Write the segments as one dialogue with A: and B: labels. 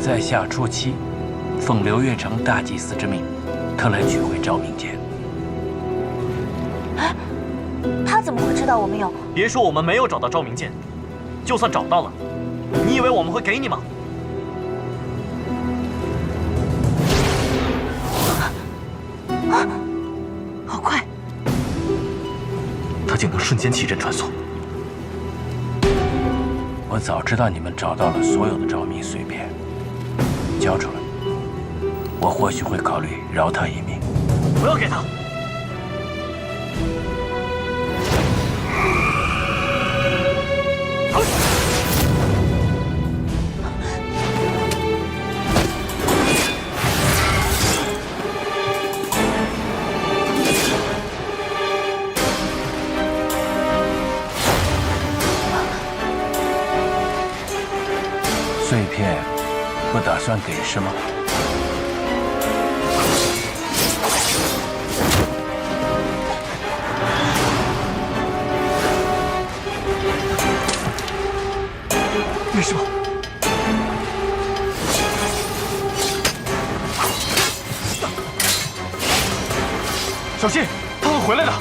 A: 在下初期，奉刘月成大祭司之命，特来取回昭明剑。
B: 哎，他怎么会知道我们有？
C: 别说我们没有找到昭明剑，就算找到了，你以为我们会给你吗？
B: 好快！
C: 他竟能瞬间奇阵穿梭。
A: 我早知道你们找到了所有的昭明碎片，交出来，我或许会考虑饶他一命。
C: 不要给他！
A: 碎片不打算给是吗？
C: 没事吧？小心，他会回来的。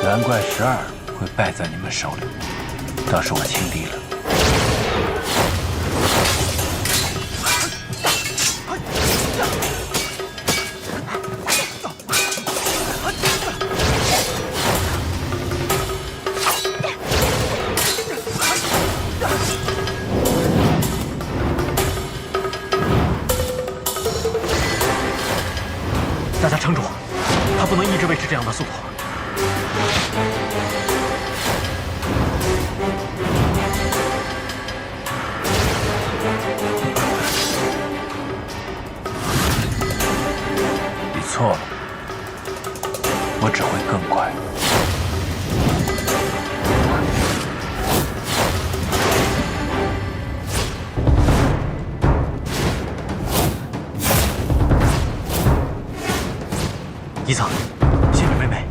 A: 难怪12会败在你们手里，倒是我轻敌了。
C: 大家撑住，他不能一直维持这样的速度。
A: 你错了，我只会更快。
C: 伊桑，谢谢妹妹。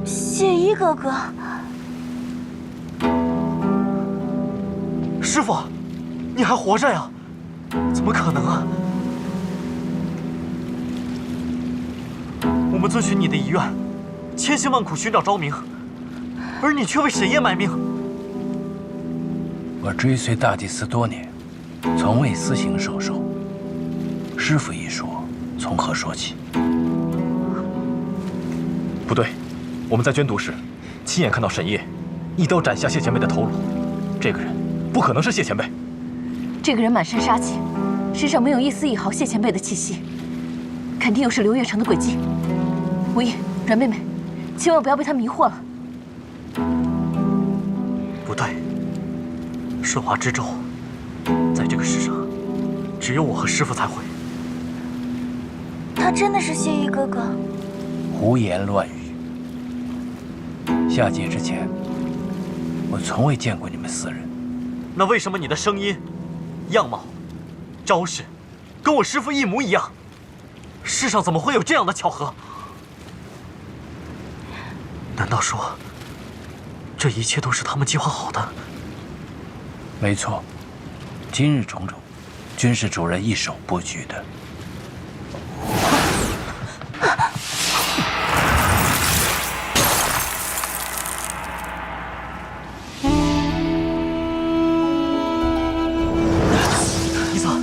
B: 谢一哥哥，
C: 师傅，你还活着呀？怎么可能啊？我们遵循你的遗愿，千辛万苦寻找昭明，而你却为沈烨卖命。
A: 我追随大祭司多年，从未私行授受。师傅一说，从何说起？
C: 不对，我们在捐毒时，亲眼看到沈烨一刀斩下谢前辈的头颅。这个人不可能是谢前辈。
B: 这个人满身杀气，身上没有一丝一毫谢前辈的气息，肯定又是刘月成的诡计。无意，阮妹妹，千万不要被他迷惑了。
C: 不对，顺华之咒，在这个世上，只有我和师傅才会。
B: 他真的是谢一哥哥？
A: 胡言乱语。下界之前，我从未见过你们4人。
C: 那为什么你的声音、样貌、招式，跟我师父一模一样？世上怎么会有这样的巧合？难道说，这一切都是他们计划好的？
A: 没错，今日种种，均是主人一手布局的。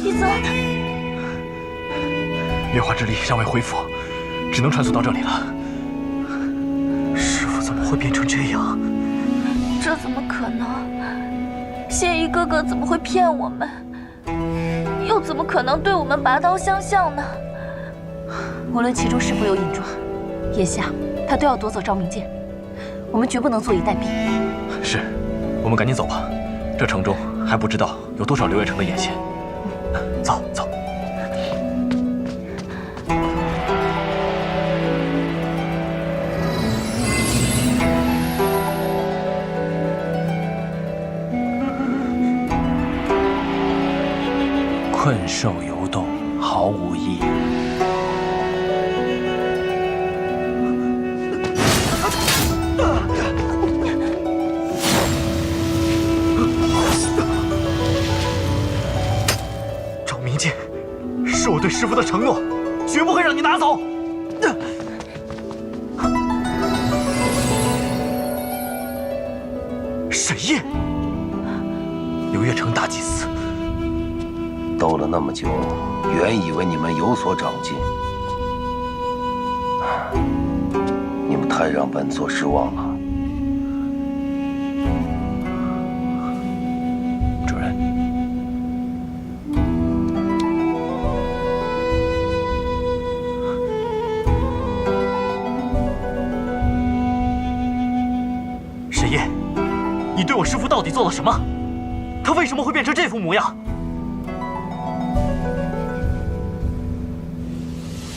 B: 一泽，
C: 月华之力尚未恢复，只能传送到这里了。师父怎么会变成这样？
B: 这怎么可能？谢依哥哥怎么会骗我们？又怎么可能对我们拔刀相向呢？无论其中是否有隐状，眼下他都要夺走昭明剑，我们绝不能坐以待毙。
C: 是，我们赶紧走吧。这城中还不知道有多少刘月成的眼线。走走。
A: 困兽犹斗，毫无意义。
C: 昭明剑是我对师父的承诺，绝不会让你拿走。沈夜，刘月成大祭司。
D: 斗了那么久，原以为你们有所长进，你们太让本座失望了。
C: 主人，沈夜，你对我师父到底做了什么？他为什么会变成这副模样？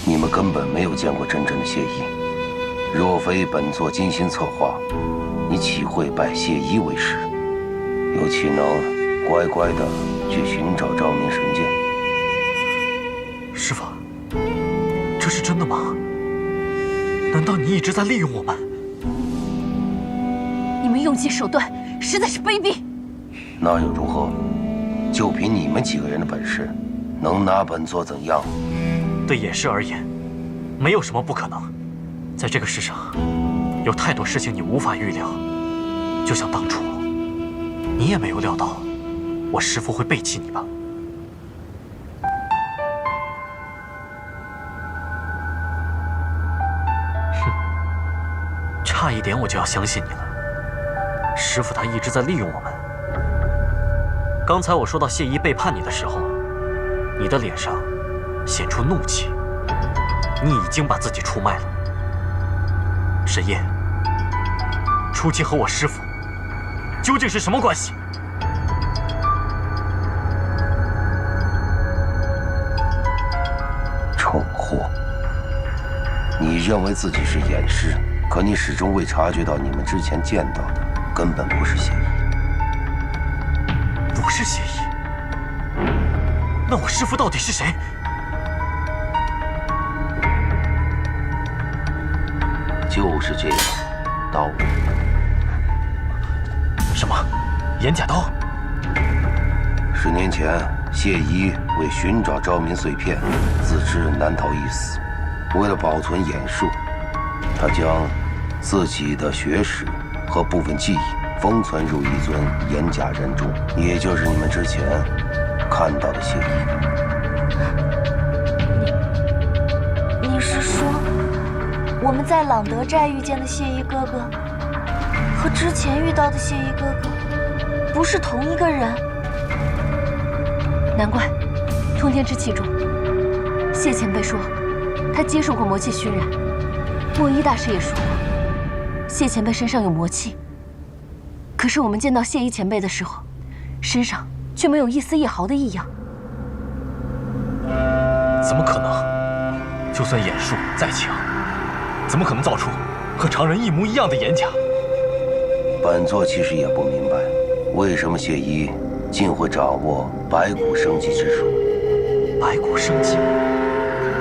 D: 你们根本没有见过真正的谢依，若非本座精心策划，你岂会拜谢依为师？又岂能乖乖的去寻找昭明神剑？
C: 师父，这是真的吗？难道你一直在利用我们？
B: 你们用尽手段，实在是卑鄙！
D: 那又如何？就凭你们几个人的本事，能拿本座怎样？
C: 对野师而言，没有什么不可能。在这个世上，有太多事情你无法预料。就像当初，你也没有料到，我师父会背弃你吧？哼，差一点我就要相信你了。师父他一直在利用我们。刚才我说到谢依背叛你的时候，你的脸上显出怒气，你已经把自己出卖了。沈夜，初期和我师父究竟是什么关系？
D: 蠢货！你认为自己是眼师，可你始终未察觉到你们之前见到的根本不是谢依。
C: 不是谢依，那我师父到底是谁？
D: 就是这样，刀。
C: 什么？眼甲刀
D: 10年前，谢依为寻找昭明碎片，自知难逃一死。为了保存眼术，他将自己的学识和部分记忆封存入一尊眼甲人中，也就是你们之前看到的谢依。
B: 你是说，我们在朗德寨遇见的谢依哥哥，和之前遇到的谢依哥哥，不是同一个人？难怪，通天之气中，谢前辈说，他接受过魔气熏染。莫一大师也说过，谢前辈身上有魔气。可是我们见到谢依前辈的时候，身上却没有一丝一毫的异样。
C: 怎么可能？就算眼术再强，怎么可能造出和常人一模一样的眼甲？
D: 本座其实也不明白，为什么谢依竟会掌握白骨生机之术。
C: 白骨生机，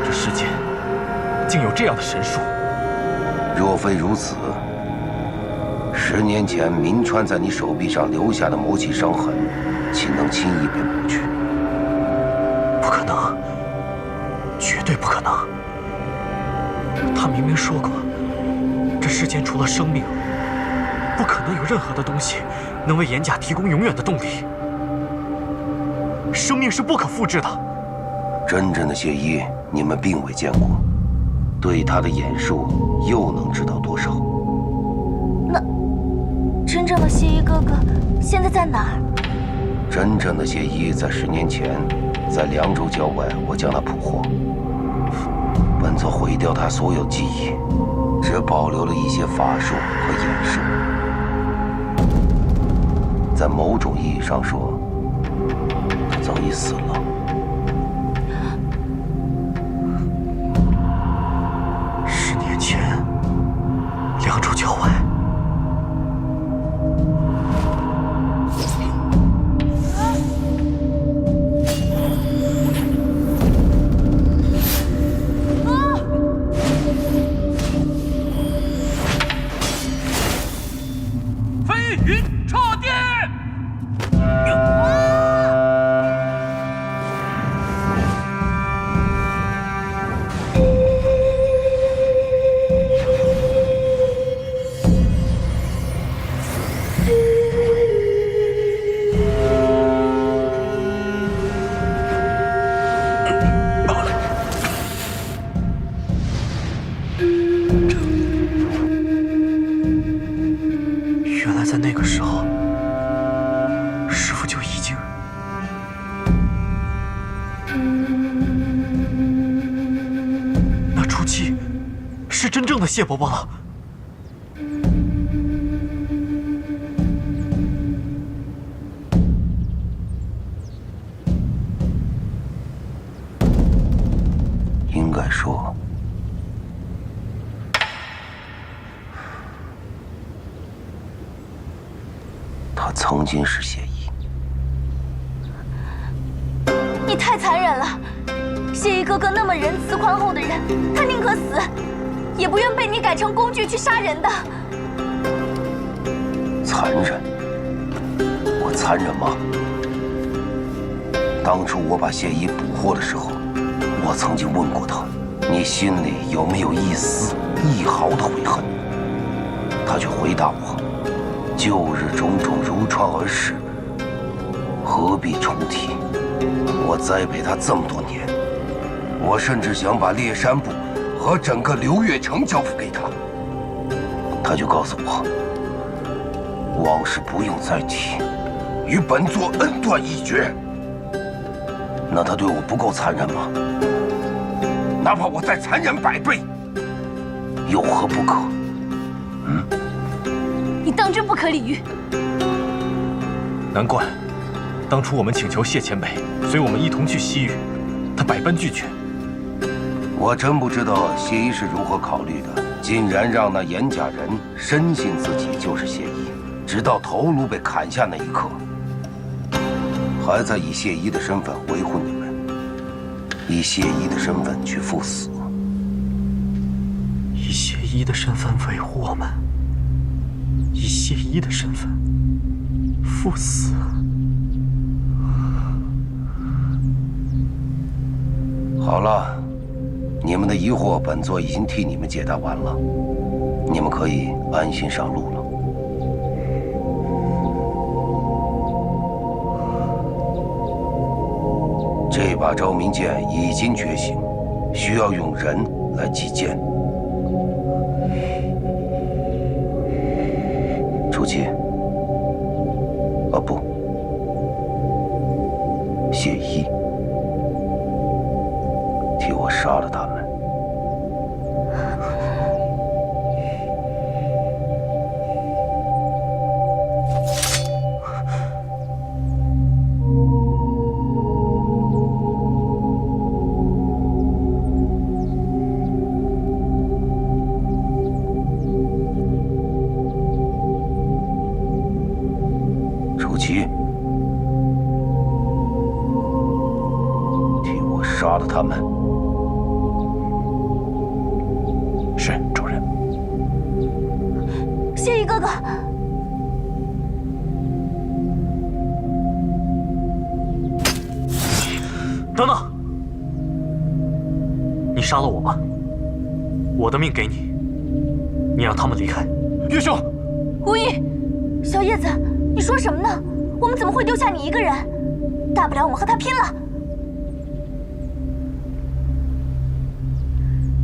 C: 这世间竟有这样的神术！
D: 若非如此，10年前明川在你手臂上留下的魔气伤痕，岂能轻易便抹去？
C: 可能，绝对不可能。他明明说过，这世间除了生命，不可能有任何的东西能为岩甲提供永远的动力。生命是不可复制的。
D: 真正的谢一，你们并未见过，对他的眼术又能知道多少？
B: 那真正的谢一哥哥现在在哪儿？
D: 真正的谢一在10年前，在凉州郊外，我将他捕获。本座毁掉他所有记忆，只保留了一些法术和眼术。在某种意义上说，他早已死了。
C: 10年前，凉州郊外。原来在那个时候，师父就已经……那初期是真正的谢伯伯了。
D: 应该说，他曾经是谢一。
B: 你太残忍了！谢一哥哥那么仁慈宽厚的人，他宁可死，也不愿被你改成工具去杀人的。
D: 残忍？我残忍吗？当初我把谢一捕获的时候，我曾经问过他，你心里有没有一丝一毫的悔恨？他却回答我，旧日种种如船而逝，何必重提？我栽培他这么多年，我甚至想把猎山部和整个流月城交付给他，他就告诉我，往事不用再提，与本座恩断义绝。那他对我不够残忍吗？哪怕我再残忍100倍，有何不可？
B: 你当真不可理喻？
E: 难怪，当初我们请求谢前辈随我们一同去西域，他百般拒绝。
D: 我真不知道谢一是如何考虑的，竟然让那岩甲人深信自己就是谢一，直到头颅被砍下那一刻，还在以谢一的身份维护你们，以谢一的身份去赴死，
C: 以谢一的身份维护我们，以谢一的身份赴死。
D: 好了，你们的疑惑本座已经替你们解答完了，你们可以安心上路了。这把昭明剑已经觉醒，需要用人来击剑。初期，不，谢一，替我杀了他们。初期，替我杀了他们。
E: 是，主人。
B: 谢一哥哥，
C: 等等！你杀了我吧，我的命给你，你让他们离开。
E: 岳兄，
B: 无意，小叶子，你说什么呢？我们怎么会丢下你一个人？大不了我们和他拼了。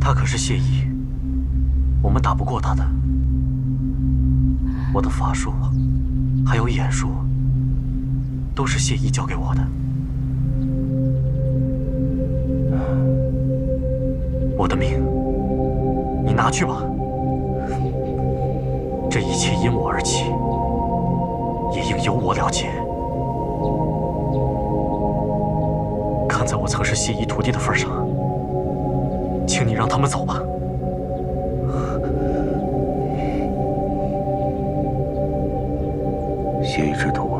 C: 他可是谢衣，我们打不过他的。我的法术，还有眼术，都是谢衣教给我的。我的命，你拿去吧。这一切因我而起，也应由我了结。看在我曾是谢衣徒弟的份上，请你让他们走吧。
D: 谢衣之徒，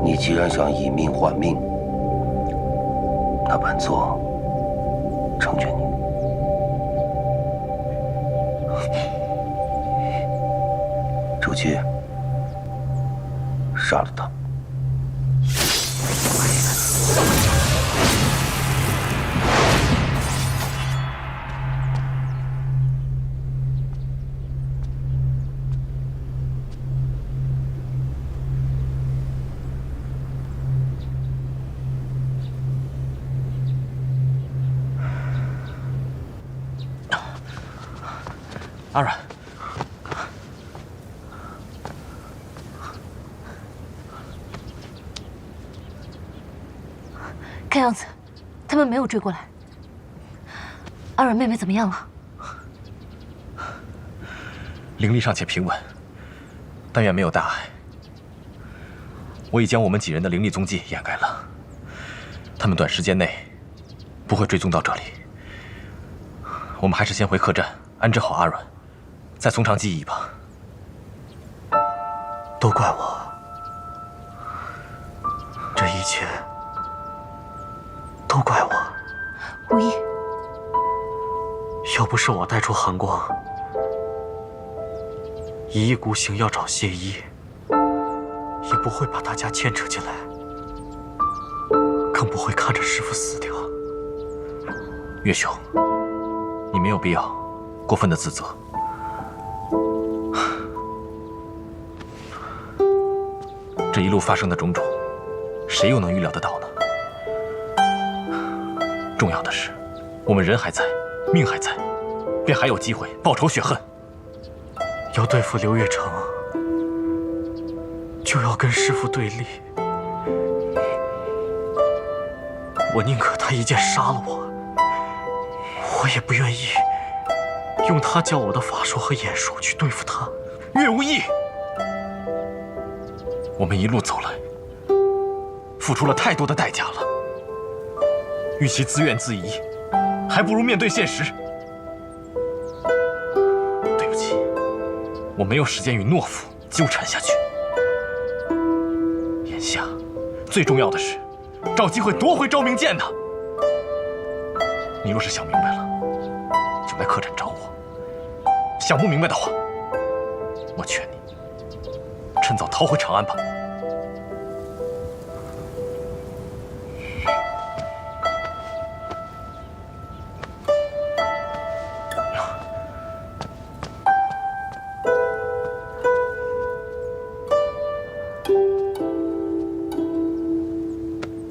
D: 你既然想以命换命，那本座成全你。出去，杀了他。
E: 阿软，
B: 看样子，他们没有追过来。阿软妹妹怎么样了？
E: 灵力尚且平稳，但愿没有大碍。我已将我们几人的灵力踪迹掩盖了，他们短时间内不会追踪到这里。我们还是先回客栈安置好阿软，再从长计议吧。
C: 都怪我，这一切都怪我。
B: 无意，
C: 要不是我带出寒光，一意孤行要找谢衣，也不会把大家牵扯进来，更不会看着师父死掉。
E: 岳兄，你没有必要过分的自责。这一路发生的种种，谁又能预料得到呢？重要的是，我们人还在，命还在，便还有机会报仇雪恨。
C: 要对付刘月成，就要跟师父对立。我宁可他一剑杀了我，我也不愿意用他教我的法术和眼术去对付他。
E: 岳无义，我们一路走来，付出了太多的代价了。与其自怨自艾，还不如面对现实。对不起，我没有时间与懦夫纠缠下去。眼下，最重要的是找机会夺回昭明剑呢。你若是想明白了，就来客栈找我；想不明白的话，我劝你趁早逃回长安吧。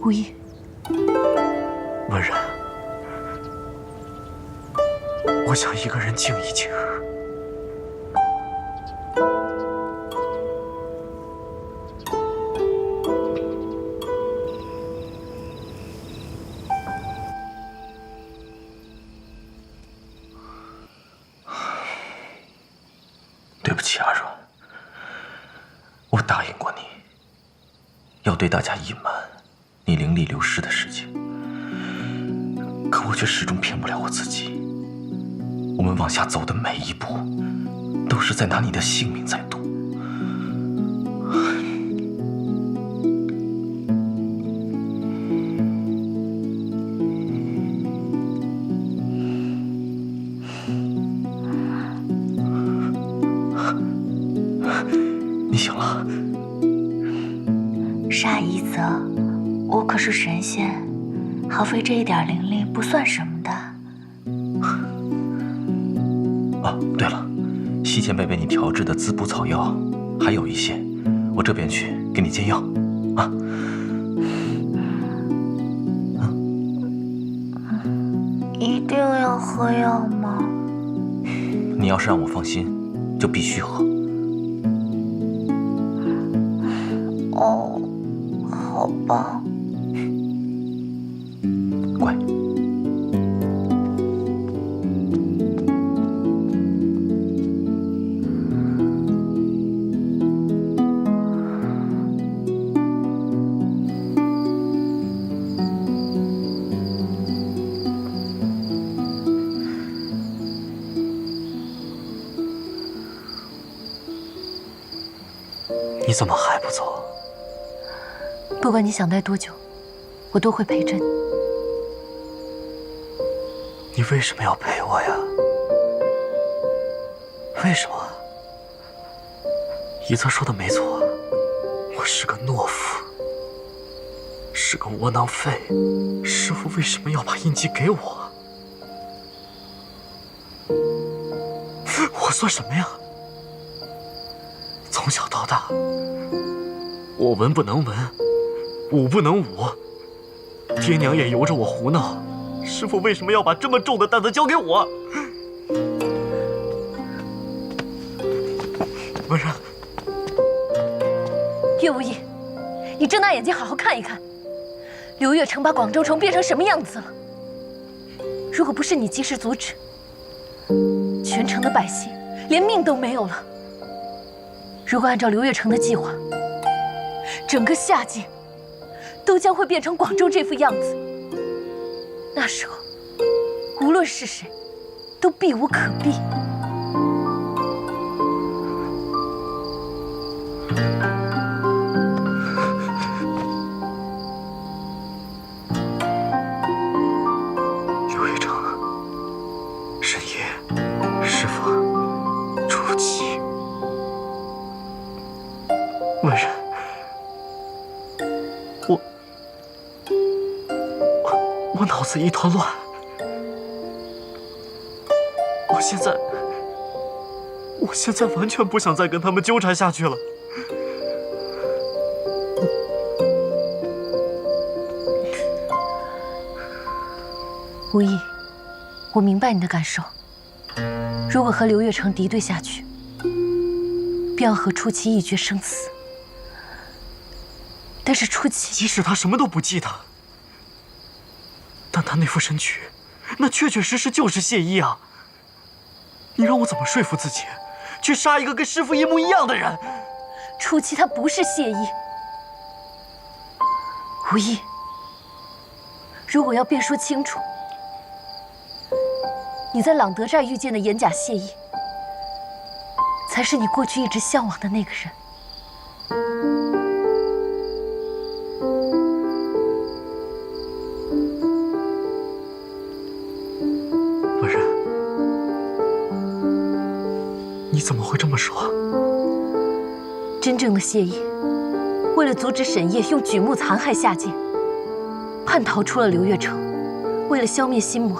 B: 无意，
C: 温然，我想一个人静一静。
E: 对不起，阿软，我答应过你，要对大家隐瞒你灵力流失的事情，可我却始终骗不了我自己。我们往下走的每一步，都是在拿你的性命在赌。你醒了？
B: 沙一泽，我可是神仙，豪飞这一点灵力不算什么的。
E: 哦，对了，西前辈为你调制的滋补草药还有一些，我这边去给你煎药，啊。
B: 一定要喝药吗？
E: 你要是让我放心，就必须喝。
B: 哦，好吧。
E: 乖。
C: 你怎么还不走？
B: 不管你想待多久，我都会陪着你。
C: 你为什么要陪我呀？为什么？一策说的没错，我是个懦夫，是个窝囊废。师父为什么要把印记给我？我算什么呀？从小到大，我文不能文，武不能武，爹娘也由着我胡闹。师父为什么要把这么重的担子交给我？文然，
B: 岳无义，你睁大眼睛好好看一看，刘月成把广州城变成什么样子了？如果不是你及时阻止，全城的百姓连命都没有了。如果按照刘月成的计划，整个夏界都将会变成广州这副样子。那时候，无论是谁，都避无可避。
C: 刘月成，神爷，师父，朱祁，文然，我脑子一团乱。我现在完全不想再跟他们纠缠下去了。
B: 无意，我明白你的感受。如果和刘月成敌对下去，便要和初期一决生死。但是初期，
C: 即使他什么都不记得，但他那副身躯，那确确实实就是谢依啊！你让我怎么说服自己，去杀一个跟师父一模一样的人？
B: 初期他不是谢依。无意，如果要辩说清楚，你在朗德寨遇见的眼甲谢依，才是你过去一直向往的那个人。
C: 文然，你怎么会这么说？
B: 真正的谢依，为了阻止沈烨用举目残害下界，叛逃出了刘月城。为了消灭心魔，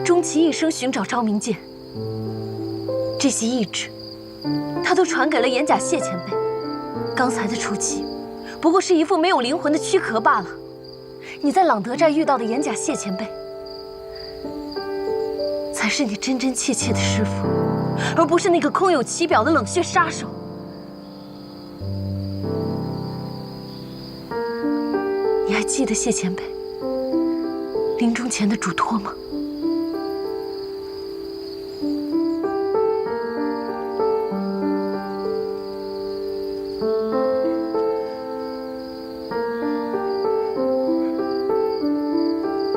B: 终其一生寻找昭明剑。这些意志，他都传给了眼甲谢前辈。刚才的初期，不过是一副没有灵魂的躯壳罢了。你在朗德寨遇到的眼甲谢前辈，才是你真真切切的师父，而不是那个空有其表的冷血杀手。你还记得谢前辈临终前的嘱托吗？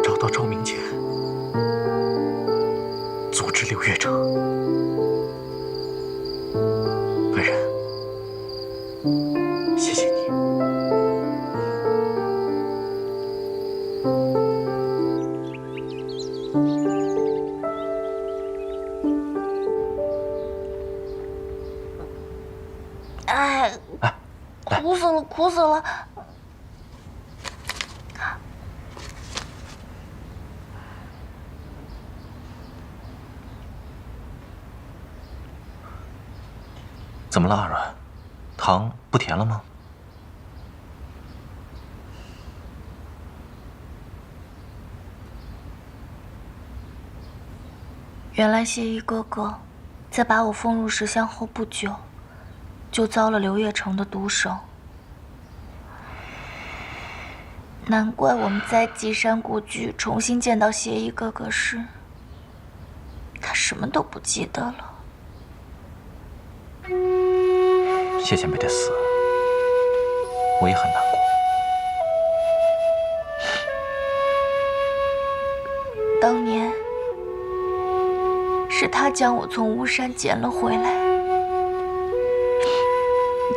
C: 找到昭明剑，阻止刘月成。文然，谢谢你。
B: 哎，苦死了，苦死了！
E: 怎么了，阿软？糖不甜了吗？
B: 原来谢衣哥哥在把我封入石箱后不久，就遭了刘月成的毒手。难怪我们在极山故居重新见到谢衣哥哥时，他什么都不记得了。
E: 谢前辈的死，我也很难过。
B: 当年是他将我从巫山捡了回来，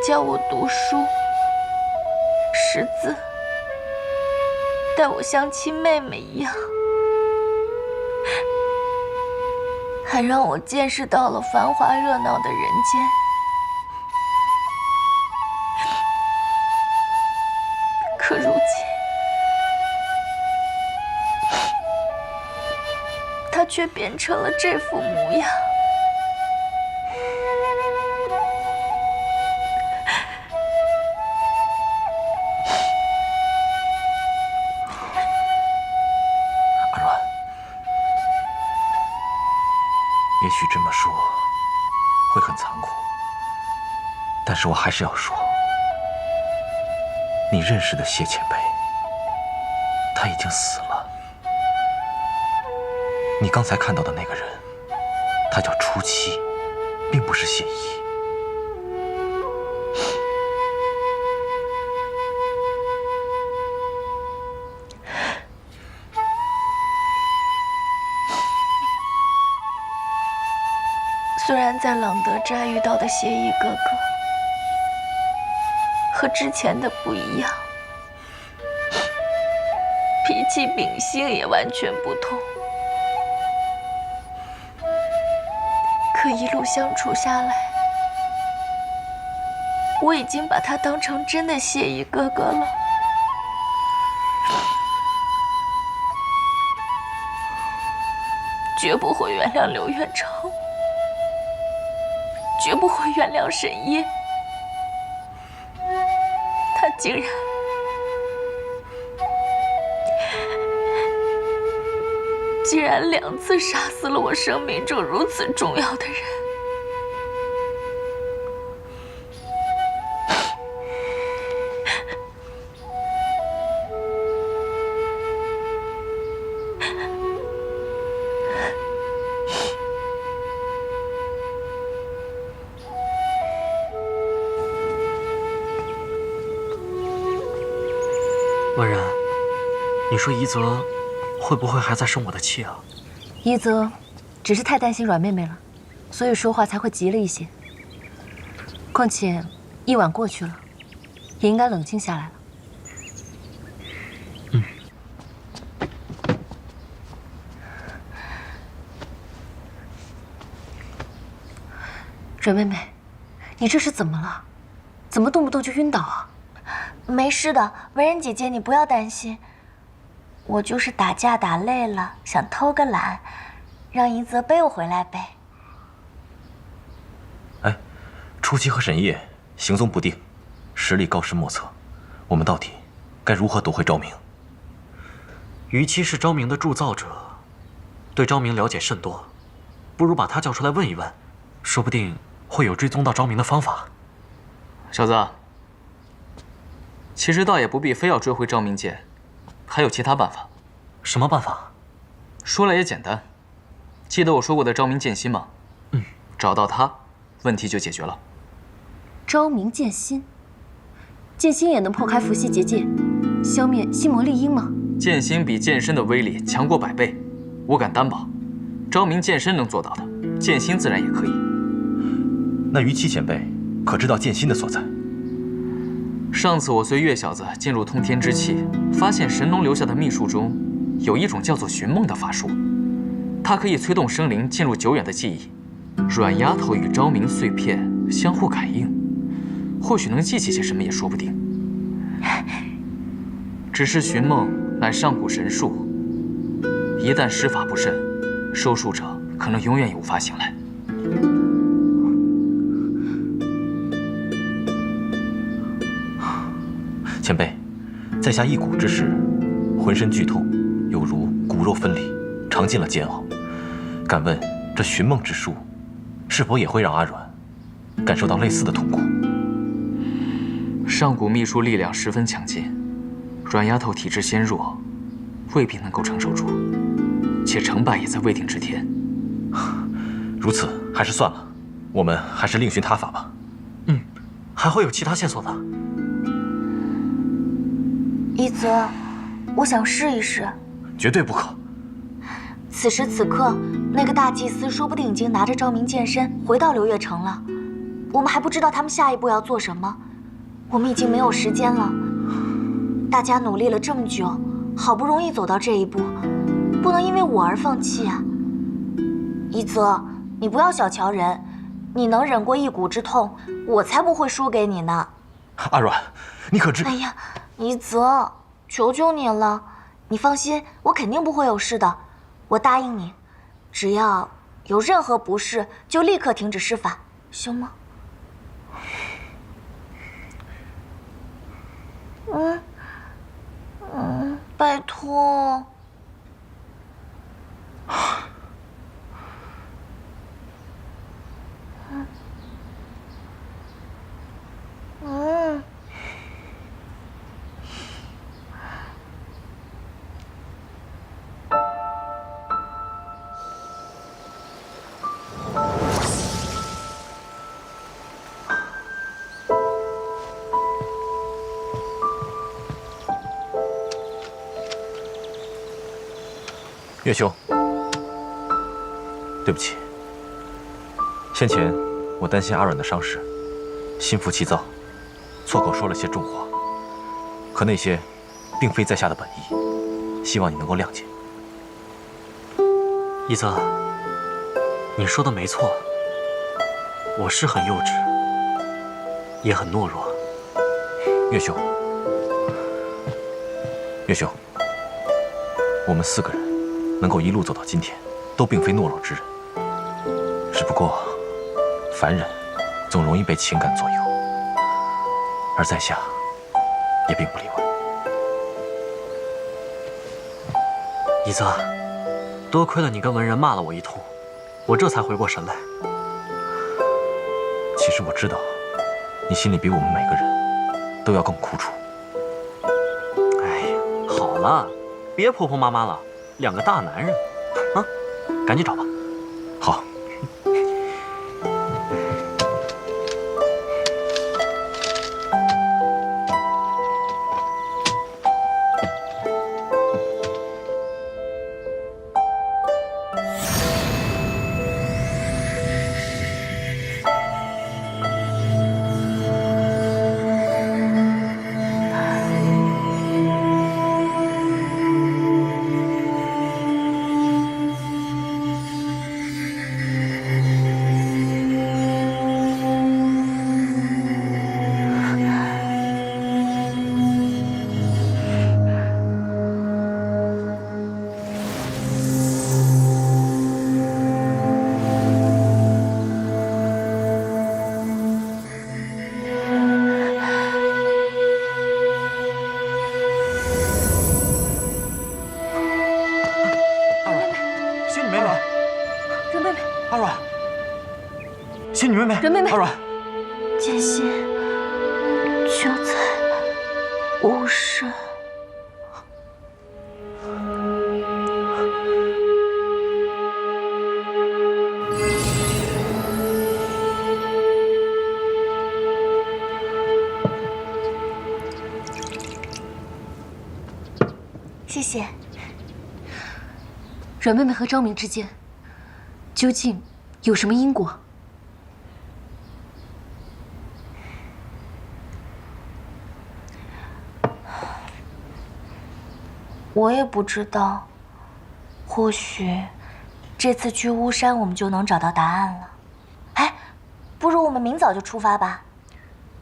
B: 教我读书、识字，待我像亲妹妹一样，还让我见识到了繁华热闹的人间。可如今，他却变成了这副模样。
E: 阿软，也许这么说会很残酷，但是我还是要说，你认识的谢前辈，他已经死了。你刚才看到的那个人，他叫初七，并不是谢衣。
B: 虽然在朗德斋遇到的谢衣哥哥和之前的不一样，脾气秉性也完全不同，可一路相处下来，我已经把他当成真的谢衣哥哥了。绝不会原谅刘元成，绝不会原谅沈烨。他竟然2次杀死了我生命中如此重要的人。
C: 温然，你说宜泽会不会还在生我的气啊？
F: 一泽只是太担心阮妹妹了，所以说话才会急了一些。况且一晚过去了，也应该冷静下来了。阮妹妹，你这是怎么了？怎么动不动就晕倒啊？
B: 没事的，文人姐姐，你不要担心。我就是打架打累了，想偷个懒，让宜泽背我回来呗。
E: 哎，初七和沈烨行踪不定，实力高深莫测，我们到底该如何夺回昭明？
C: 于七是昭明的铸造者，对昭明了解甚多，不如把他叫出来问一问，说不定会有追踪到昭明的方法。
G: 小子，其实倒也不必非要追回昭明剑，还有其他办法。
C: 什么办法？
G: 说来也简单，记得我说过的昭明剑心吗？找到他，问题就解决了。
F: 昭明剑心，剑心也能破开伏羲结界，消灭心魔丽婴吗？
G: 剑心比剑身的威力强过100倍，我敢担保，昭明剑身能做到的，剑心自然也可以。
E: 那于七前辈可知道剑心的所在？
G: 上次我随月小子进入通天之气，发现神农留下的秘术中有一种叫做寻梦的法术，它可以催动生灵进入久远的记忆，阮丫头与昭明碎片相互感应，或许能记起些什么也说不定。只是寻梦乃上古神术，一旦施法不慎，受术者可能永远也无法醒来。
E: 前辈，在下一蛊之时，浑身剧痛，有如骨肉分离，尝尽了煎熬。敢问这寻梦之术，是否也会让阿软感受到类似的痛苦？
G: 上古秘术力量十分强劲，阮丫头体质纤弱，未必能够承受住，且成败也在未定之天。
E: 如此，还是算了，我们还是另寻他法吧。
C: 还会有其他线索的。
B: 一泽，我想试一试。
E: 绝对不可。
B: 此时此刻，那个大祭司说不定已经拿着昭明剑身回到流月城了，我们还不知道他们下一步要做什么，我们已经没有时间了。大家努力了这么久，好不容易走到这一步，不能因为我而放弃啊！一泽，你不要小瞧人，你能忍过一股之痛，我才不会输给你呢。
E: 阿软，你可知？
B: 哎呀，一泽，求求你了，你放心，我肯定不会有事的。我答应你，只要有任何不适，就立刻停止施法，行吗？拜托。
E: 岳兄，对不起，先前我担心阿软的伤势，心浮气躁，错口说了些重话，可那些并非在下的本意，希望你能够谅解。
C: 一泽，你说的没错，我是很幼稚，也很懦弱。
E: 岳兄，岳兄，我们4个人能够一路走到今天，都并非懦弱之人，只不过凡人总容易被情感左右，而在下也并不例外。
C: 一泽，多亏了你跟文人骂了我一通，我这才回过神来。
E: 其实我知道，你心里比我们每个人都要更苦楚。
C: 哎呀，好了，别婆婆妈妈了，2个大男人，啊，赶紧找吧。
E: 好。
C: 仙女妹妹，
F: 人妹妹，
C: 阿软，
B: 剑心就在巫山。谢谢。
F: 阮妹妹和昭明之间究竟有什么因果？
B: 我也不知道，或许这次去巫山我们就能找到答案了。哎，不如我们明早就出发吧。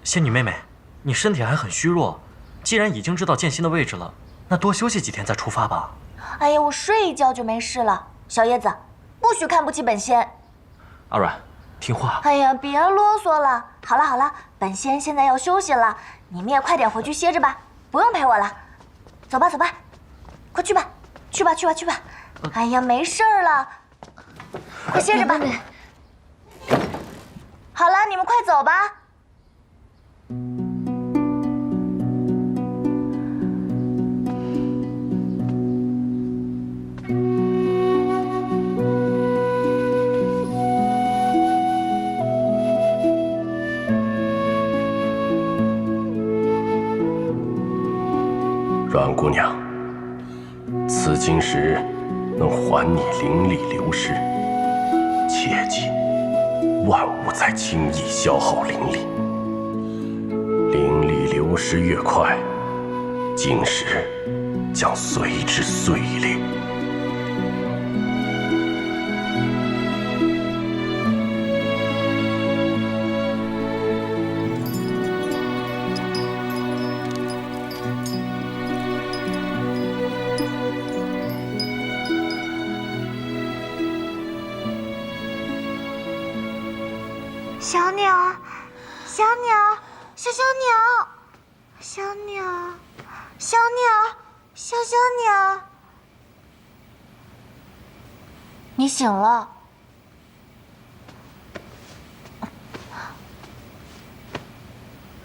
C: 仙女妹妹，你身体还很虚弱，既然已经知道剑心的位置了，那多休息几天再出发吧。
B: 哎呀，我睡一觉就没事了。小叶子，不许看不起本仙。
E: 阿软，听话。
B: 哎呀，别啰嗦了。好了好了，本仙现在要休息了，你们也快点回去歇着吧。不用陪我了，走吧走吧，快去吧，去吧去吧去吧。哎呀，没事儿了，快歇着吧。好了，你们快走吧。
A: 阮姑娘，此金石能还你灵力流失，切记，万勿再轻易消耗灵力。灵力流失越快，金石将随之碎裂。
H: 小鸟，小鸟，小小鸟，小鸟，小鸟，小小鸟，
B: 你醒了。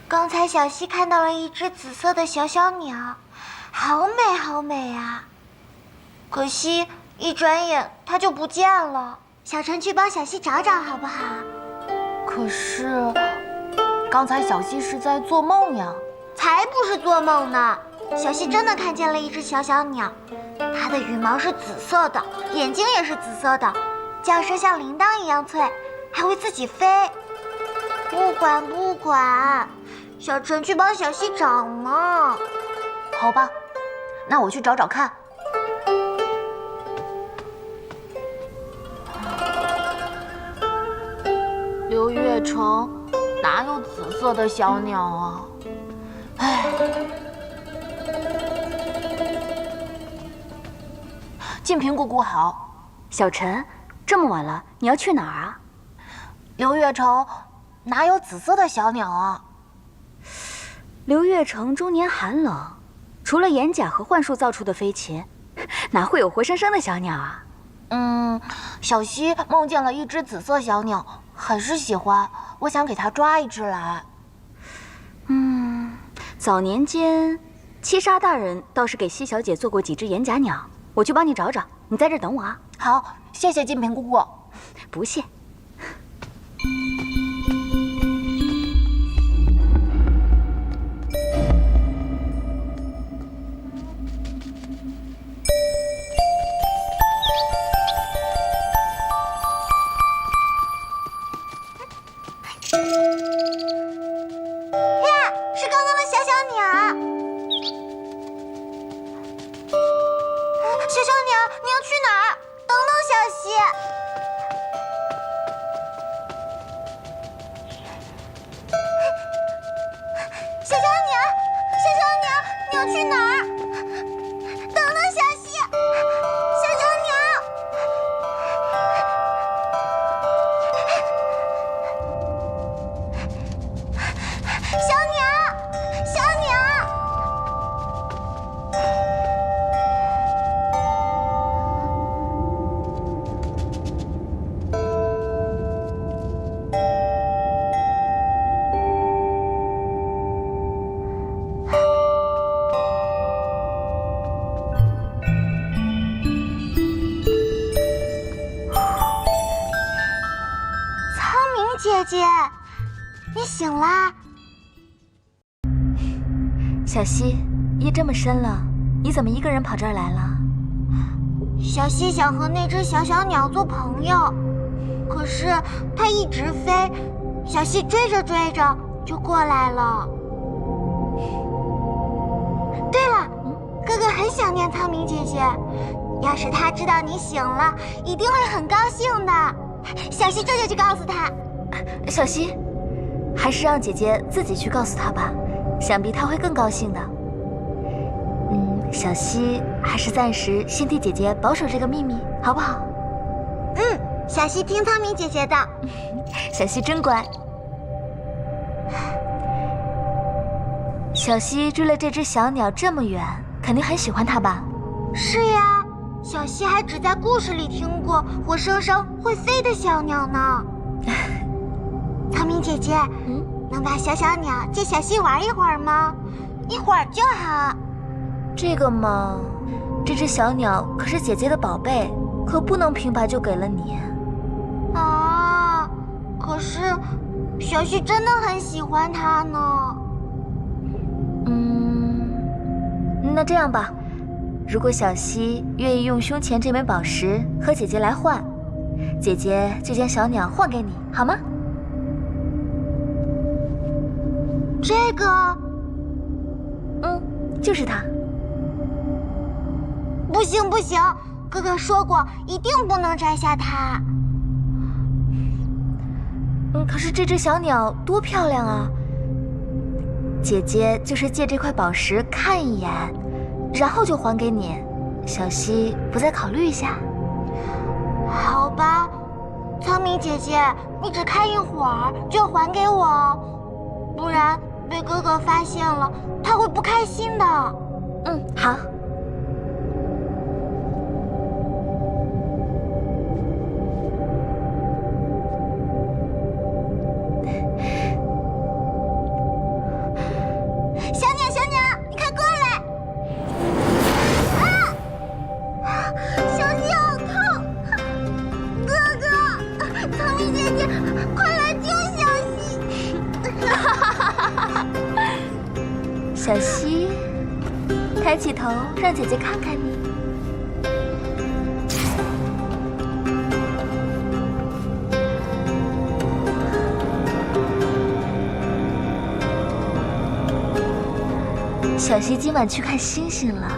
H: 刚才小溪看到了一只紫色的小小鸟，好美好美啊！可惜一转眼它就不见了。小陈去帮小溪找找好不好？
B: 可是，刚才小溪是在做梦呀。
H: 才不是做梦呢！小溪真的看见了一只小小鸟，它的羽毛是紫色的，眼睛也是紫色的，叫声像铃铛一样脆，还会自己飞。不管不管，小陈去帮小溪找嘛。
B: 好吧，那我去找找看。刘月成，哪有紫色的小鸟啊？唉。静平姑姑好。
F: 小陈，这么晚了，你要去哪儿啊？
B: 刘月成，哪有紫色的小鸟啊？
F: 刘月成终年寒冷，除了岩甲和幻术造出的飞禽，哪会有活生生的小鸟啊？
B: 小溪梦见了一只紫色小鸟，很是喜欢，我想给它抓一只来。
F: 早年间，七杀大人倒是给西小姐做过几只岩甲鸟，我去帮你找找，你在这等我啊。
B: 好，谢谢静平姑姑。
F: 不谢。
H: 是刚刚的小小鸟。小小鸟，你要去哪儿？等等，小溪。小小鸟，小小鸟，你要去哪儿？等等，小溪。小小鸟。小鸟，小鸟。苍明姐姐，你醒啦？
F: 小溪，夜这么深了，你怎么一个人跑这儿来了？
H: 小溪想和那只小小鸟做朋友，可是它一直飞，小溪追着追着就过来了。对了，哥哥很想念苍明姐姐，要是他知道你醒了，一定会很高兴的。小溪这就去告诉他。
F: 小溪，还是让姐姐自己去告诉他吧，想必他会更高兴的。小溪还是暂时先替姐姐保守这个秘密，好不好？
H: 小溪听苍明姐姐的。
F: 小溪真乖。小溪追了这只小鸟这么远，肯定很喜欢它吧？
H: 是呀，小溪还只在故事里听过活生生会飞的小鸟呢。苍明姐姐，能把小小鸟借小溪玩一会儿吗？一会儿就好。
F: 这个嘛，这只小鸟可是姐姐的宝贝，可不能平白就给了你。
H: 啊，可是小溪真的很喜欢它呢。
F: 那这样吧，如果小溪愿意用胸前这枚宝石和姐姐来换，姐姐就将小鸟换给你，好吗？
H: 这个，
F: 就是它。
H: 不行不行，哥哥说过一定不能摘下它。
F: 可是这只小鸟多漂亮啊！姐姐就是借这块宝石看一眼，然后就还给你。小溪不再考虑一下？
H: 好吧，苍明姐姐，你只看一会儿就还给我，不然被哥哥发现了，他会不开心的。
F: 好。小溪，抬起头，让姐姐看看你。小溪今晚去看星星了，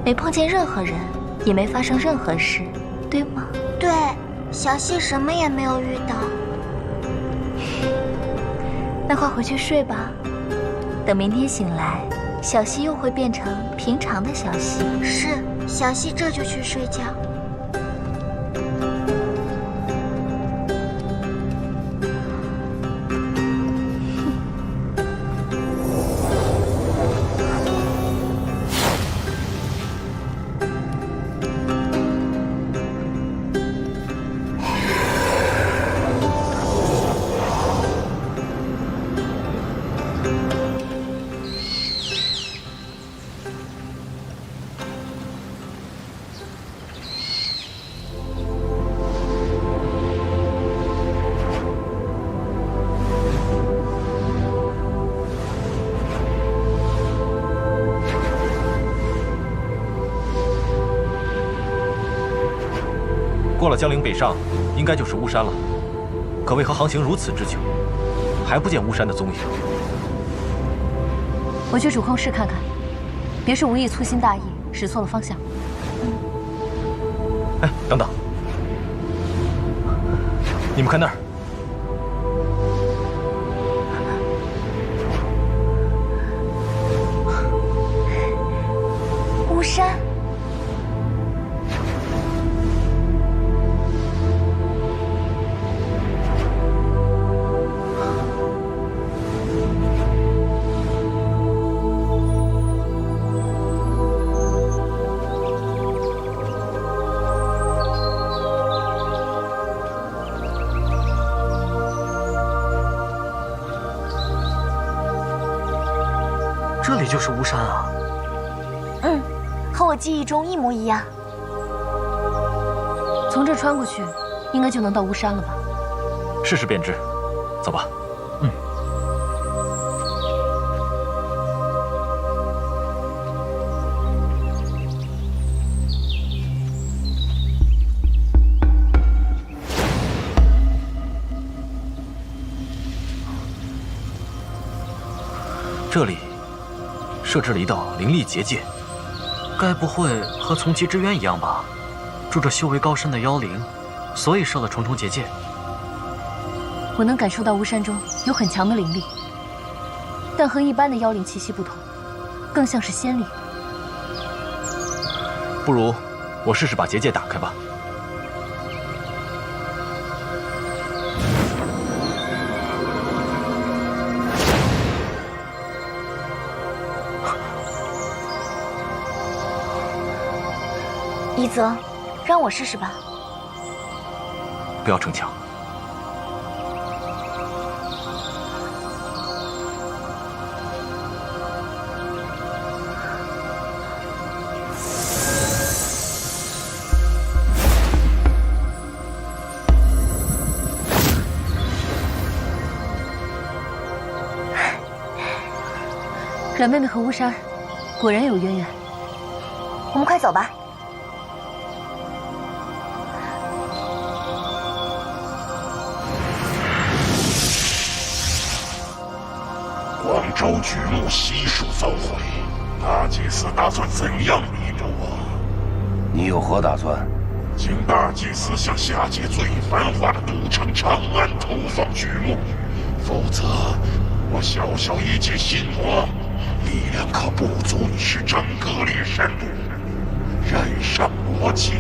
F: 没碰见任何人，也没发生任何事，对吗？
H: 对，小溪什么也没有遇到。
F: 那快回去睡吧。等明天醒来，小溪又会变成平常的小溪。
H: 是，小溪这就去睡觉。
E: 过了江陵北上，应该就是巫山了。可为何航行如此之久，还不见巫山的踪影？
F: 我去主控室看看，别是无意粗心大意，使错了方向。
E: 哎，等等，你们看那儿。
F: 巫山。
C: 这里就是巫山啊！
B: 和我记忆中一模一样。
F: 从这穿过去，应该就能到巫山了吧？
E: 试试便知。走吧。这里设置了一道灵力结界，
C: 该不会和从极之渊一样吧？住着修为高深的妖灵，所以设了重重结界。
F: 我能感受到巫山中有很强的灵力，但和一般的妖灵气息不同，更像是仙力。
E: 不如我试试把结界打开吧。
B: 一泽，让我试试吧。
E: 不要逞强。
B: 阮妹妹和巫山果然有渊源，我们快走吧。
I: 广州举目悉数遭毁，大祭司打算怎样弥补啊？
D: 你有何打算？
I: 请大祭司向下界最繁华的都城长安投放巨木，否则我小小一介新王，力量可不足以使整个猎山路染上魔气。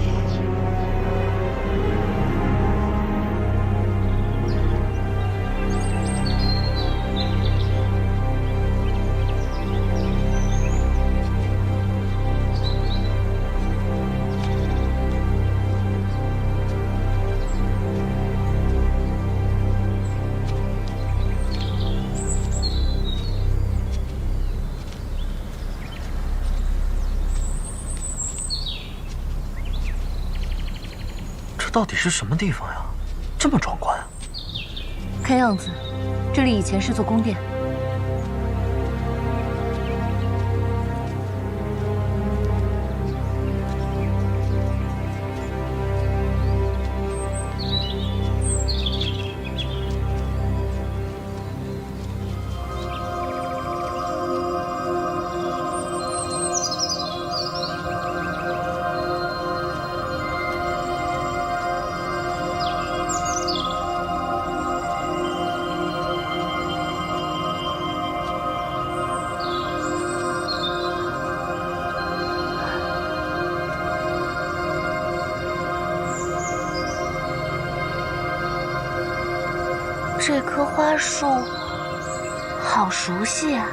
E: 这到底是什么地方呀？这么壮观！
B: 看样子，这里以前是座宫殿。这棵花树好熟悉啊！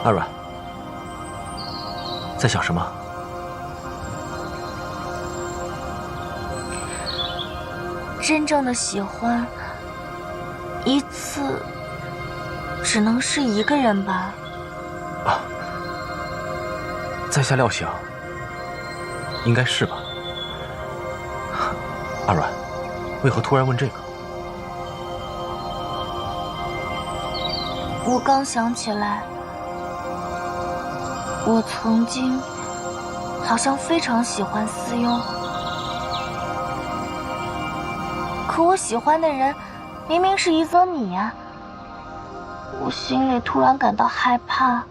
E: 阿软，在想什么？
B: 真正的喜欢，一次只能是一个人吧？
E: 在下料想，应该是吧。阿软，为何突然问这个？
B: 我刚想起来，我曾经好像非常喜欢思优，可我喜欢的人明明是一泽你啊！我心里突然感到害怕，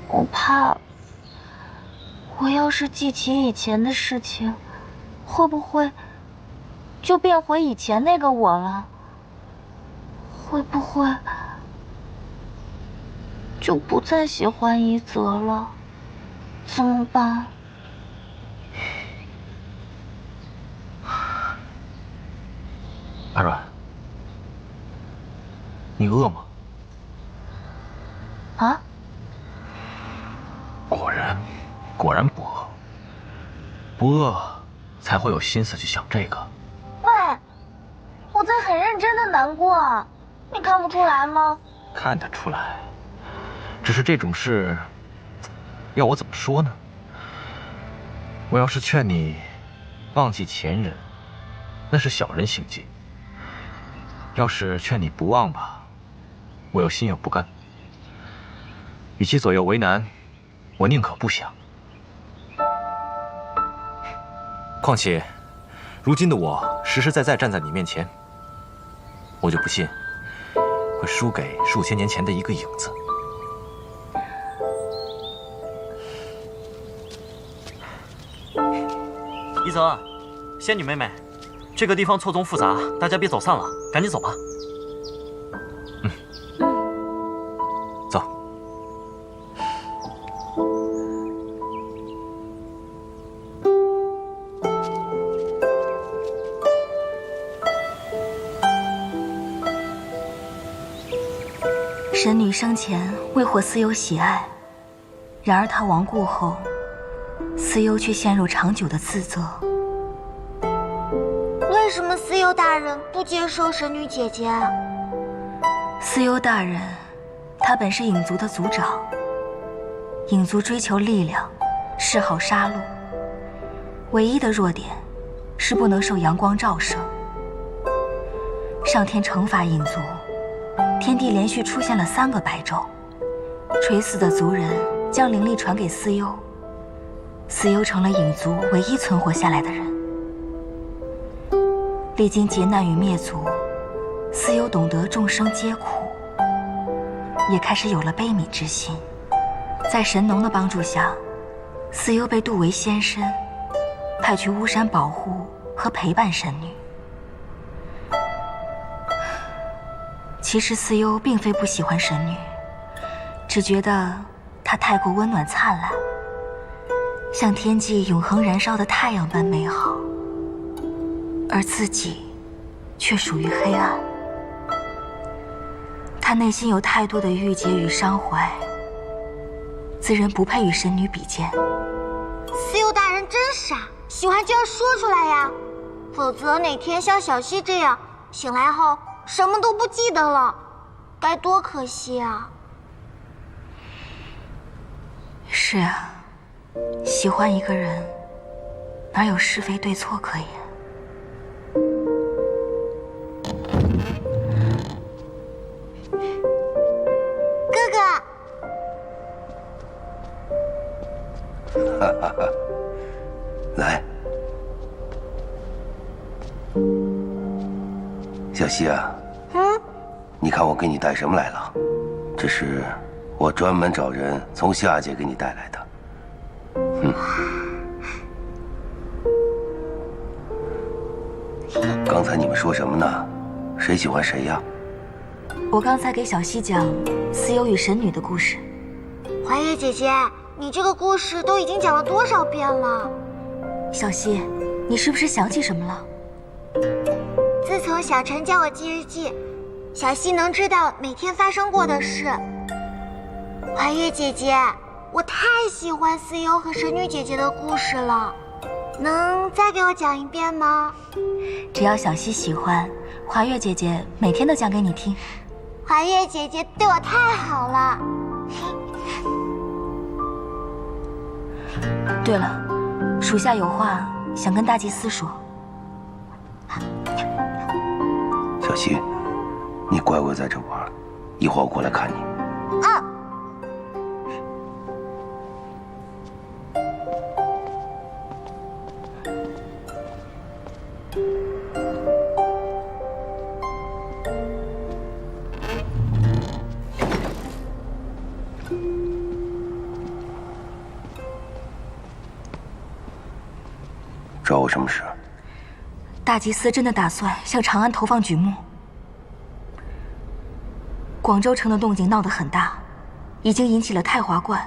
B: 我怕。我要是记起以前的事情，会不会就变回以前那个我了？会不会就不再喜欢一泽了？怎么办？
E: 阿软，你饿吗？
B: 啊？
E: 果然不饿，不饿才会有心思去想这个。
B: 喂，我在很认真的难过，你看不出来吗？
E: 看得出来，只是这种事，要我怎么说呢？我要是劝你忘记前人，那是小人行径；要是劝你不忘吧，我又心有不甘。与其左右为难，我宁可不想。况且，如今的我实实在在站在你面前，我就不信会输给数千年前的一个影子。
C: 一泽，仙女妹妹，这个地方错综复杂，大家别走散了，赶紧走吧。
E: 走。
F: 神女生前未获司幽喜爱，然而她亡故后，司幽却陷入长久的自责。
H: 为什么司幽大人不接受神女姐姐？
F: 司幽大人，他本是影族的族长。影族追求力量，嗜好杀戮，唯一的弱点是不能受阳光照射。上天惩罚影族，天地连续出现了3个白昼，垂死的族人将灵力传给司幽，司幽成了影族唯一存活下来的人。历经劫难与灭族，司幽懂得众生皆苦，也开始有了悲悯之心。在神农的帮助下，司幽被度为仙身，派去巫山保护和陪伴神女。其实司幽并非不喜欢神女，只觉得她太过温暖灿烂，像天际永恒燃烧的太阳般美好，而自己却属于黑暗。他内心有太多的郁结与伤怀，自认不配与神女比肩。
H: 司幽大人真傻，喜欢就要说出来呀，否则哪天像小溪这样醒来后什么都不记得了，该多可惜啊！
F: 是啊，喜欢一个人，哪有是非对错可言？
H: 哥哥，
D: 来，小溪啊，你看我给你带什么来了？这是我专门找人从夏界给你带来的。刚才你们说什么呢？谁喜欢谁呀？
F: 我刚才给小溪讲司幽与神女的故事。
H: 怀月姐姐，你这个故事都已经讲了多少遍了？
F: 小溪，你是不是想起什么了？
H: 自从小陈教我记日记，小溪能知道每天发生过的事。怀月姐姐，我太喜欢司幽和神女姐姐的故事了，能再给我讲一遍吗？
F: 只要小溪喜欢，华月姐姐每天都讲给你听。
H: 怀月姐姐对我太好了。
F: 对了，属下有话想跟大祭司说。
D: 小溪，你乖乖在这玩，一会儿我过来看你。找我什么事？
F: 大祭司真的打算向长安投放举目。广州城的动静闹得很大，已经引起了太华观、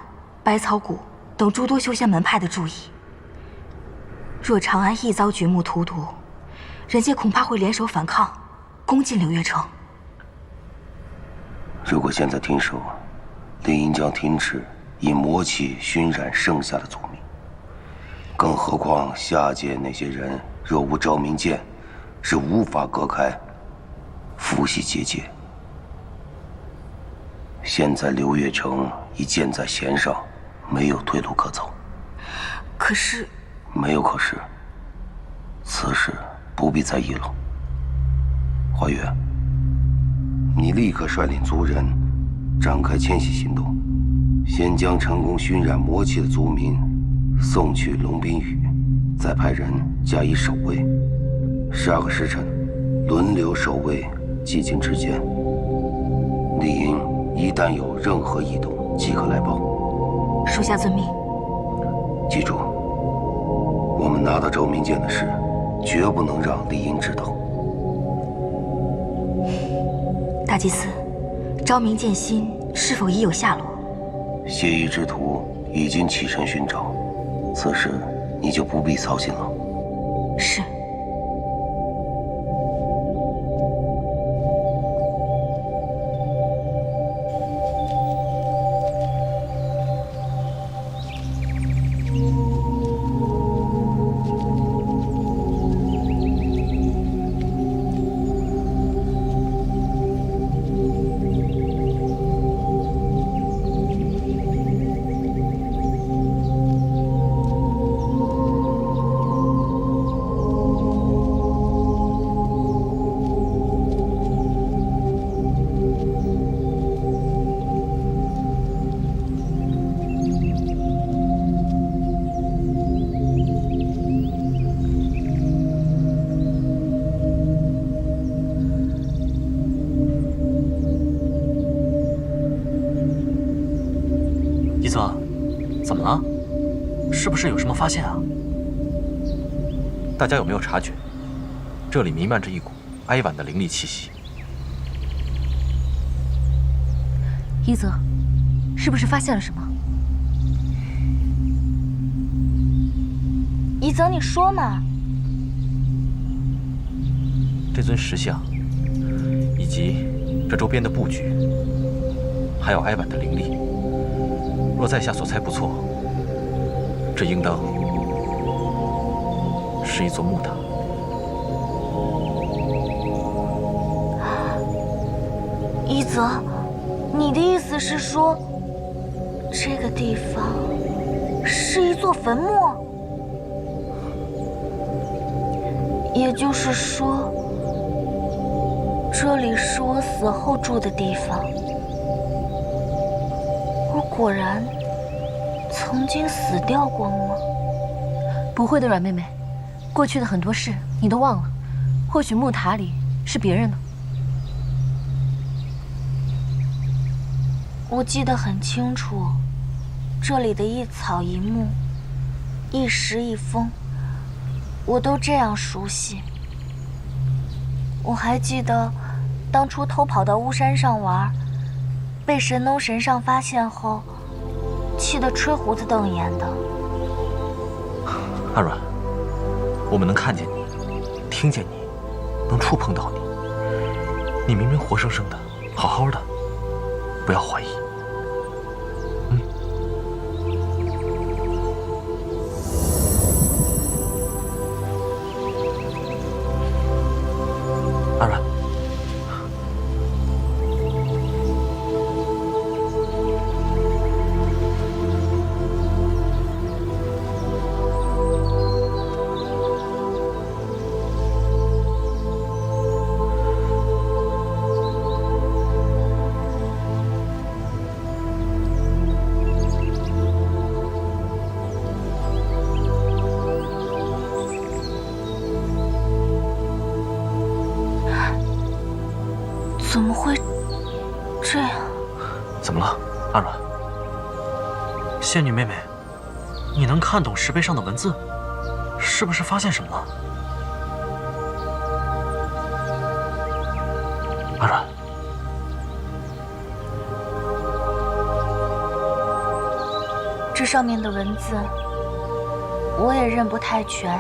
F: 百草谷等诸多修仙门派的注意。若长安一遭举目荼毒，人界恐怕会联手反抗，攻进柳月城。
D: 如果现在停手，灵音将停止以魔气熏染剩下的族民。更何况下界那些人若无昭明剑，是无法隔开父系结界。现在柳月城已箭在弦上，没有退路可走。
F: 可是，
D: 没有可是，此事不必在意了。华月，你立刻率领族人展开迁徙行动，先将成功熏染魔气的族民送去龙滨宇，再派人加以守卫。12个时辰轮流守卫寂静之间。丽英一旦有任何异动，即刻来报。
F: 属下遵命。
D: 记住，我们拿到昭明剑的事，绝不能让丽英知道。
F: 大祭司，昭明剑心是否已有下落？
D: 谢意之徒已经启程寻找，此事你就不必操心了。
F: 是。
C: 泽，怎么了？是不是有什么发现啊？
E: 大家有没有察觉，这里弥漫着一股哀婉的灵力气息？
B: 一泽，是不是发现了什么？
F: 一泽，你说嘛。
E: 这尊石像，以及这周边的布局，还有哀婉的灵力，若在下所猜不错，这应当是一座木塔。
F: 一泽，你的意思是说，这个地方是一座坟墓？也就是说，这里是我死后住的地方。我果然曾经死掉过吗？
B: 不会的，阮妹妹，过去的很多事你都忘了，或许木塔里是别人呢。
F: 我记得很清楚，这里的一草一木，一石一峰，我都这样熟悉。我还记得，当初偷跑到巫山上玩，被神农神上发现后，气得吹胡子瞪眼的。
E: 阿阮，我们能看见你，听见你，能触碰到你，你明明活生生的，好好的，不要怀疑。阿阮，
F: 怎么会这样？
E: 怎么了，阿阮？
C: 仙女妹妹，你能看懂石碑上的文字？是不是发现什么了？
E: 阿阮，
F: 这上面的文字我也认不太全，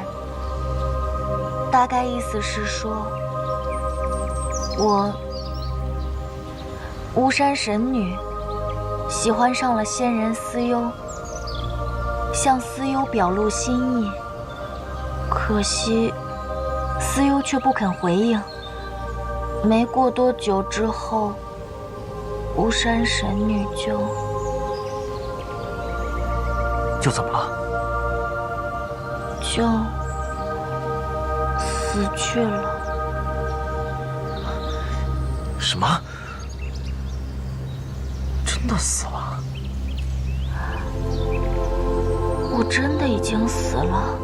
F: 大概意思是说，我巫山神女喜欢上了仙人思幽，向思幽表露心意，可惜思幽却不肯回应。没过多久之后，巫山神女
C: 就怎么了？
F: 就死去了。
C: 什么？真的死了？
F: 我真的已经死了，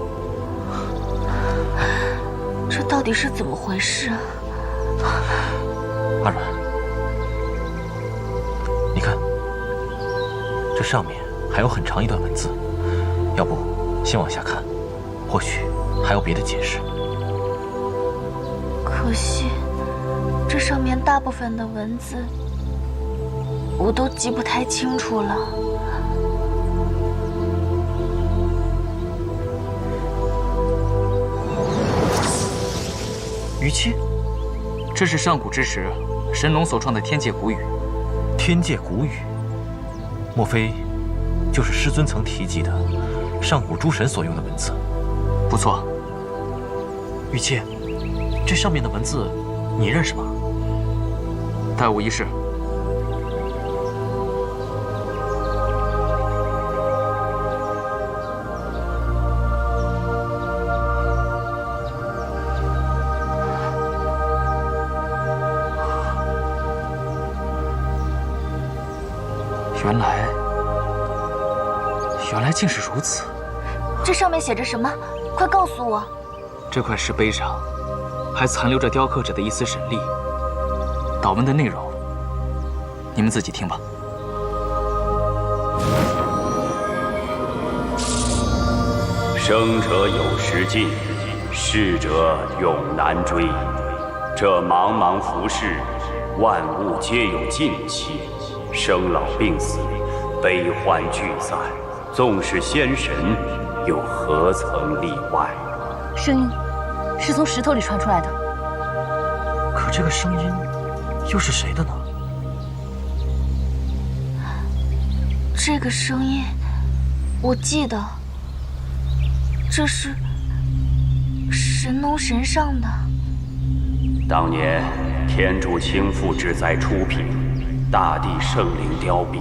F: 这到底是怎么回事啊？
E: 阿阮，你看，这上面还有很长一段文字，要不先往下看，或许还有别的解释。
F: 可惜，这上面大部分的文字我都记不太清楚了。
G: 于七，这是上古之时神农所创的天界古语。
E: 天界古语，莫非就是师尊曾提及的上古诸神所用的文字？
G: 不错。
C: 于七，这上面的文字你认识吗？
G: 待无一事。原来竟是如此。
F: 这上面写着什么？快告诉我！
G: 这块石碑上还残留着雕刻者的一丝神力。祷文的内容，你们自己听吧。
J: 生者有时尽，逝者永难追。这茫茫浮世，万物皆有尽期，生老病死，悲欢聚散，纵是仙神，又何曾例外？
B: 声音是从石头里传出来的，
C: 可这个声音又是谁的呢？
B: 这个声音，我记得，这是神农神上的。
J: 当年天竺倾覆之灾初平，大地圣灵凋敝，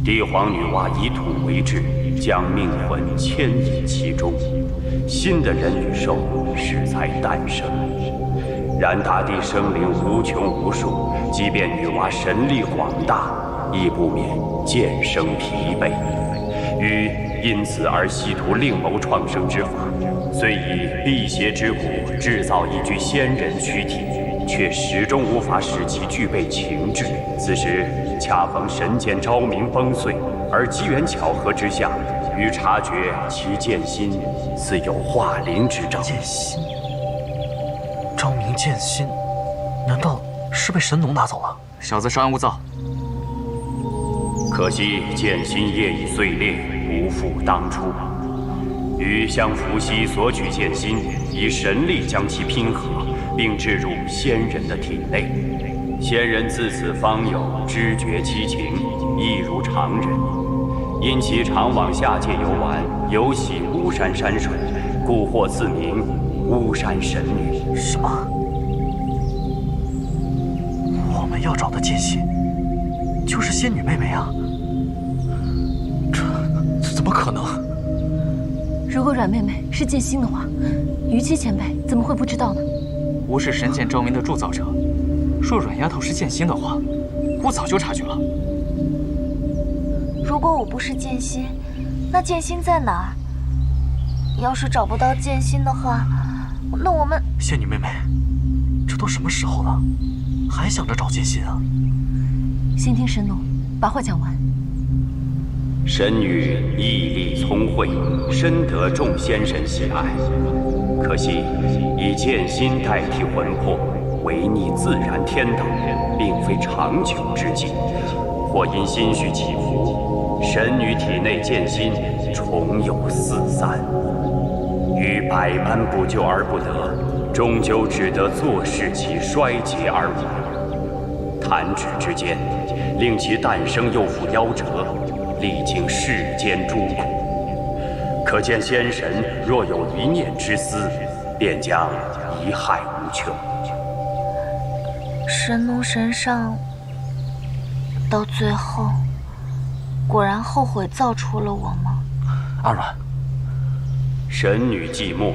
J: 帝皇女娲以土为质，将命魂牵引其中，新的人与兽适才诞生。然大地生灵无穷无数，即便女娲神力广大，亦不免渐生疲惫，于因此而企图另谋创生之法，虽以辟邪之骨制造一具仙人躯体，却始终无法使其具备情志。此时恰逢神剑昭明崩碎，而机缘巧合之下，于察觉其剑心似有化灵之兆。
C: 剑心，昭明剑心，难道是被神农拿走了？
G: 小子稍安勿躁。
J: 可惜剑心业已碎裂，不复当初。余向伏羲索取剑心，以神力将其拼合，并置入仙人的体内。仙人自此方有知觉七情，亦如常人。因其常往下界游玩，游喜巫山山水，故获赐名巫山神女。
C: 什么？我们要找的剑心，就是仙女妹妹啊！这怎么可能？
B: 如果阮妹妹是剑心的话，于七前辈怎么会不知道呢？
G: 吾是神剑昭明的铸造者，若阮丫头是剑心的话，吾早就察觉了。
B: 如果我不是剑心，那剑心在哪儿？要是找不到剑心的话，那我们……
C: 仙女妹妹，这都什么时候了，还想着找剑心啊？
B: 先听神农把话讲完。
J: 神女毅力聪慧，深得众仙神喜爱。可惜以剑心代替魂魄，违逆自然天道，并非长久之计。或因心绪起伏，神女体内剑心重有四散，于百般不救而不得，终究只得坐视其衰竭而亡。弹指之间，令其诞生又复夭折，历经世间诸苦。可见仙神若有一念之私，便将贻害无穷。
B: 神农神上到最后果然后悔造出了我吗？
C: 阿阮，
J: 神女寂寞，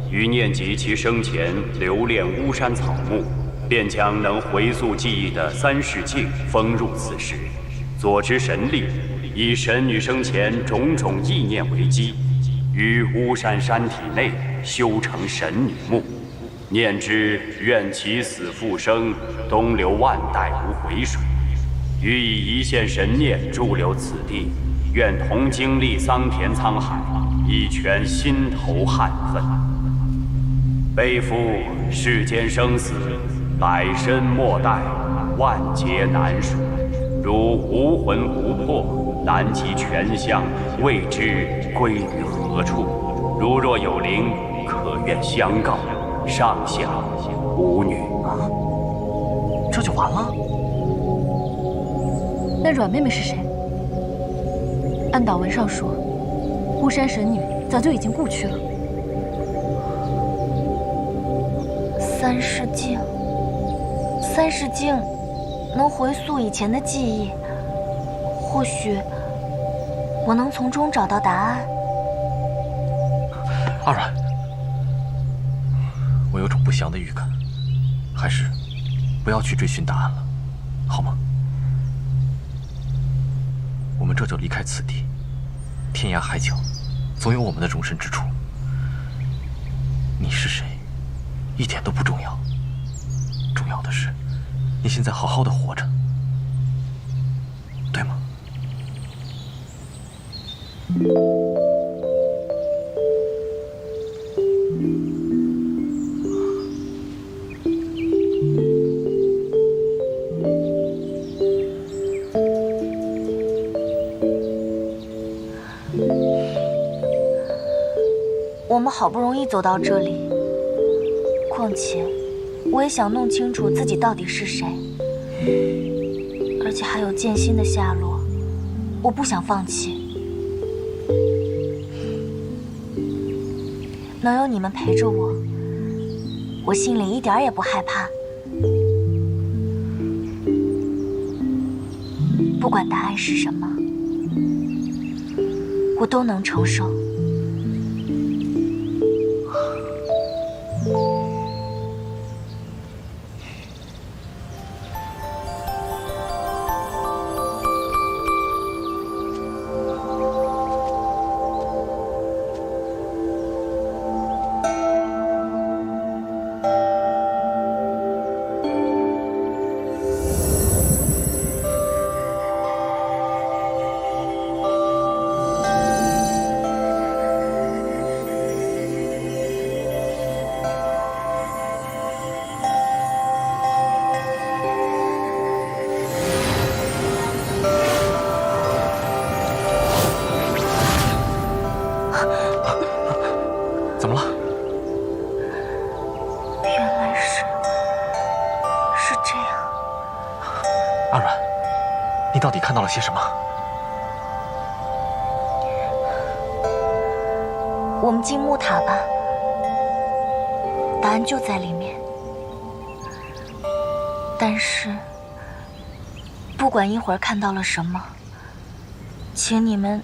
J: 于念及其生前留恋巫山草木，便将能回溯记忆的三世镜封入此石，佐之神力，以神女生前种种意念为基，于巫山山体内修成神女墓。念之愿其死复生，东流万代无回水。予以一线神念驻留此地，愿同经历桑田沧海，以全心头憾恨。背负世间生死，百身莫待，万劫难数。如无魂无魄，难及全相，未知归于何处。如若有灵，可愿相告，上下无女。
C: 这就完了？
B: 那阮妹妹是谁？按祷文上说，巫山神女早就已经故去了。三世镜，三世镜能回溯以前的记忆，或许我能从中找到答案。
E: 阿阮，我有种不祥的预感，还是不要去追寻答案了，好吗？我们这就离开此地，天涯海角，总有我们的容身之处。你是谁，一点都不重要，重要的是，你现在好好的活着，对吗？
B: 我们好不容易走到这里，况且我也想弄清楚自己到底是谁，而且还有剑心的下落，我不想放弃。能有你们陪着我，我心里一点也不害怕。不管答案是什么，我都能承受。
C: 怎么了？
B: 原来是这样。
C: 阿软，你到底看到了些什么？
B: 我们进木塔吧，答案就在里面。但是，不管一会儿看到了什么，请你们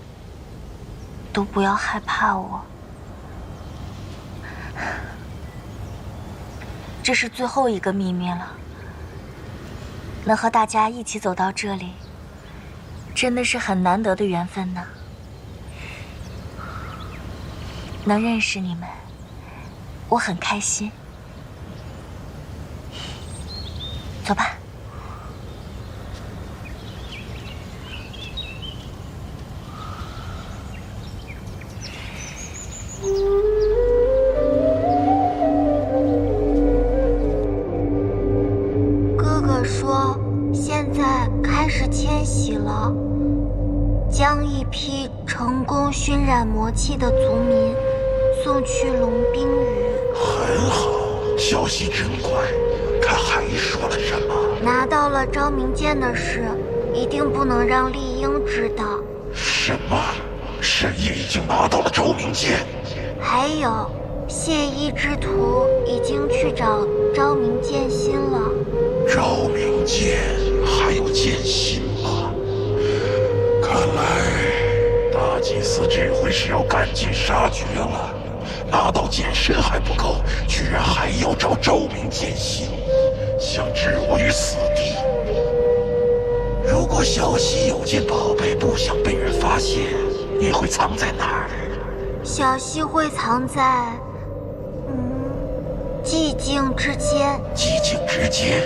B: 都不要害怕我。这是最后一个秘密了。能和大家一起走到这里，真的是很难得的缘分呢。能认识你们，我很开心。走吧。
H: 哥哥说，现在开始迁徙了，将一批成功熏染魔气的族民送去龙冰屿。
I: 很好，消息真快。他还说了什么？
H: 拿到了昭明剑的事，一定不能让丽英知道。
I: 什么？神也已经拿到了昭明剑？
H: 还有，谢衣之徒已经去找昭明剑心了。
I: 昭明剑还有剑心吗？看来大祭司这回是要赶尽杀绝了。拿到剑身还不够，居然还要找昭明剑心，想置我于死地。如果小溪有件宝贝不想被人发现，你会藏在哪儿？
H: 小溪会藏在，寂静之间。
I: 寂静之间。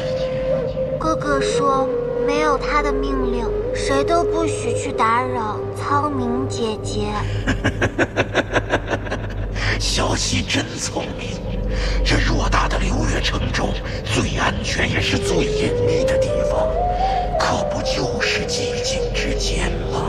H: 哥哥说，没有他的命令，谁都不许去打扰苍明姐姐。
I: 小溪真聪明，这偌大的流月城中，最安全也是最隐秘的地方，可不就是寂静之间吗？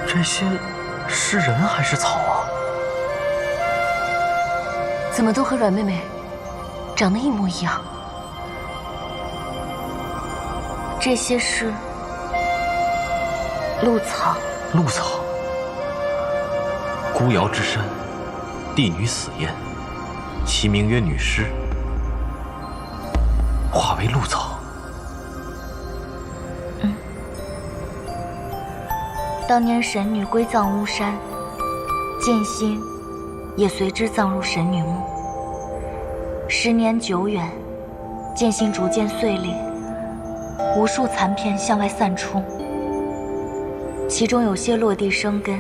C: 这些是人还是草啊？
B: 怎么都和阮妹妹长得一模一样？这些是鹿草。
C: 鹿草。
E: 孤瑶之山，帝女死宴，其名曰女尸，化为露草。
F: 当年神女归葬巫山，剑心也随之葬入神女墓。10年久远，剑心逐渐碎裂，无数残片向外散出，其中有些落地生根，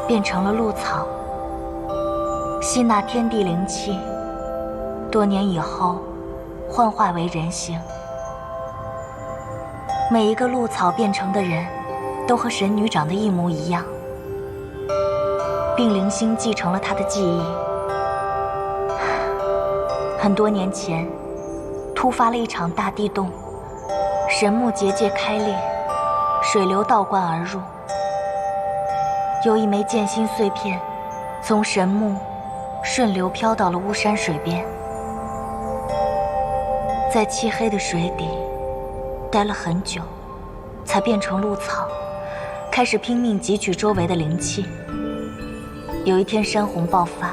F: 变成了露草，吸纳天地灵气，多年以后幻化为人形。每一个露草变成的人都和神女长得一模一样，并灵星继承了她的记忆。很多年前，突发了一场大地动，神木结界开裂，水流倒灌而入。有一枚剑心碎片从神木顺流飘到了巫山水边，在漆黑的水底待了很久，才变成露草，开始拼命汲取周围的灵气。有一天山洪爆发，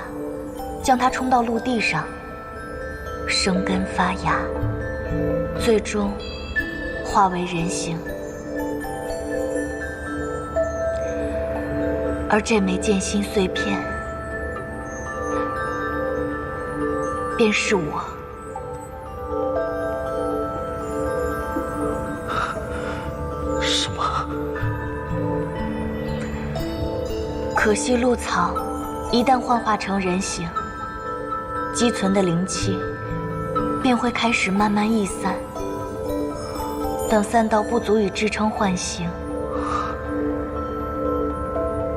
F: 将它冲到陆地上，生根发芽，最终化为人形。而这枚剑心碎片，便是我。
E: 什么？
F: 可惜露草一旦幻化成人形，积存的灵气便会开始慢慢逸散，等散到不足以支撑幻形，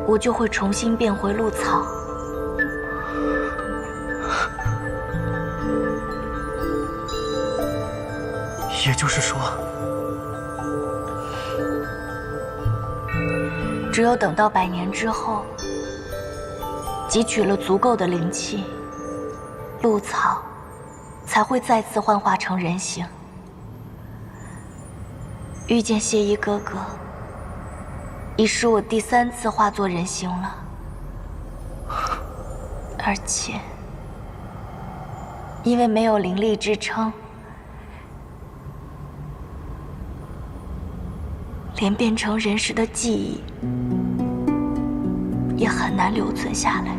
F: 我就会重新变回露草。
E: 也就是说，
F: 只有等到100年之后，汲取了足够的灵气，露草才会再次幻化成人形。遇见谢衣哥哥，已是我第3次化作人形了，而且因为没有灵力支撑，连变成人时的记忆也很难留存下来。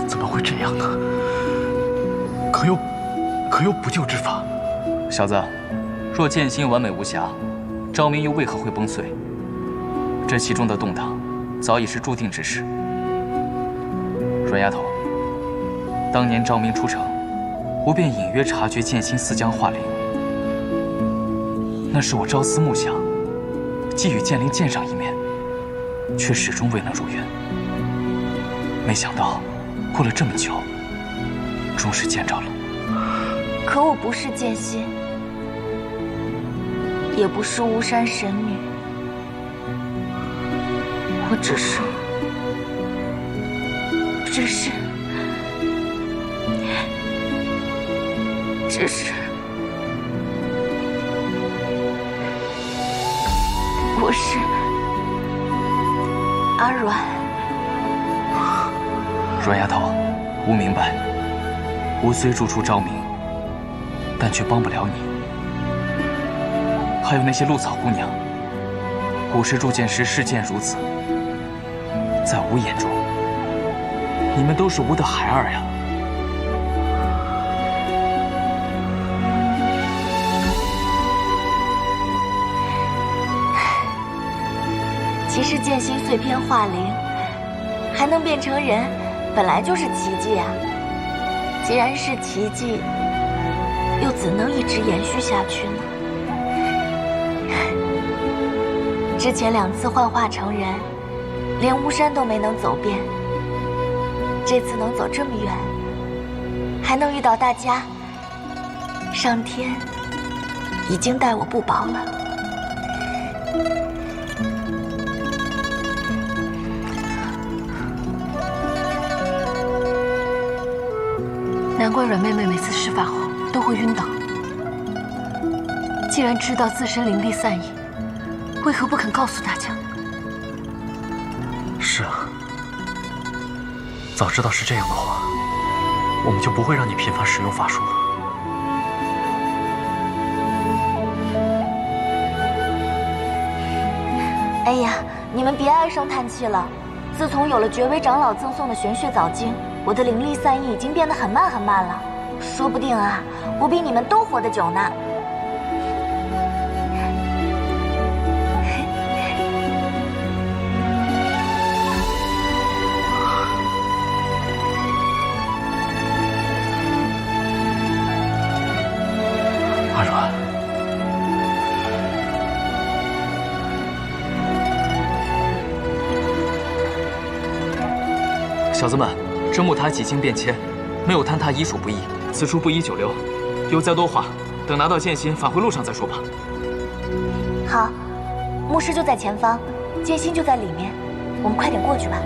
E: 怎么会这样呢？可有补救之法？
G: 小子，若剑心完美无瑕，昭明又为何会崩碎？这其中的动荡，早已是注定之事。软丫头，当年昭明出城，我便隐约察觉剑心似将化灵。那是我朝思暮想，既与剑灵见上一面，却始终未能如愿。没想到，过了这么久，终是见着了。
F: 可我不是剑心，也不是巫山神女，我只是我是阿软。
G: 软丫头，吾明白，吾虽助出昭明，但却帮不了你。还有那些露草姑娘，古时铸剑时事件如此，在吾眼中，你们都是吾的孩儿呀。
F: 其实剑心碎片化灵，还能变成人，本来就是奇迹啊！既然是奇迹，又怎能一直延续下去呢？之前2次幻化成人，连巫山都没能走遍，这次能走这么远，还能遇到大家，上天已经待我不薄了。
B: 难怪软妹妹每次施法后都会晕倒。既然知道自身灵力散逸，为何不肯告诉大家？
C: 是啊，早知道是这样的话，我们就不会让你频繁使用法术了。
B: 哎呀，你们别唉声叹气了。自从有了绝微长老赠送的玄血藻晶，我的灵力散逸已经变得很慢很慢了。说不定啊，我比你们都活得久呢。
E: 阿软，
G: 小子们，这木塔几经变迁，没有坍塌已属不易，此处不宜久留。有再多话，等拿到剑心返回路上再说吧。
B: 好，牧师就在前方，剑心就在里面，我们快点过去吧。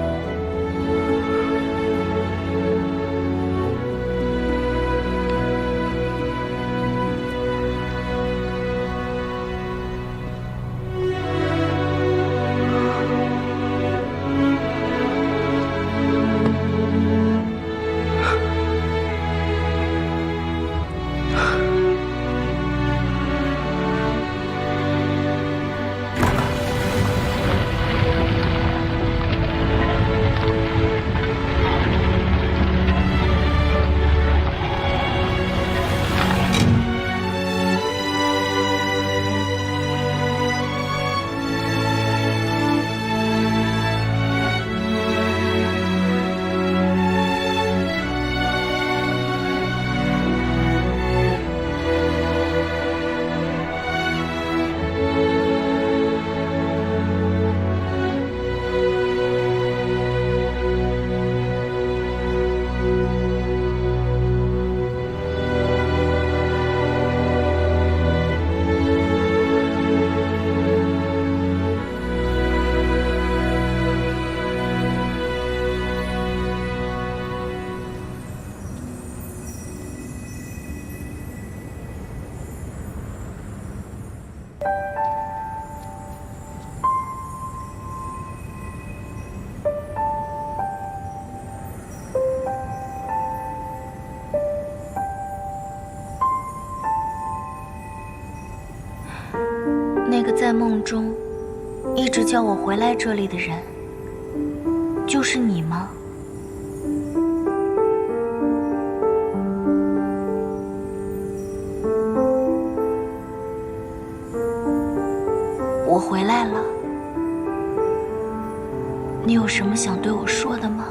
B: 那个在梦中一直叫我回来这里的人，就是你吗？我回来了，你有什么想对我说的吗？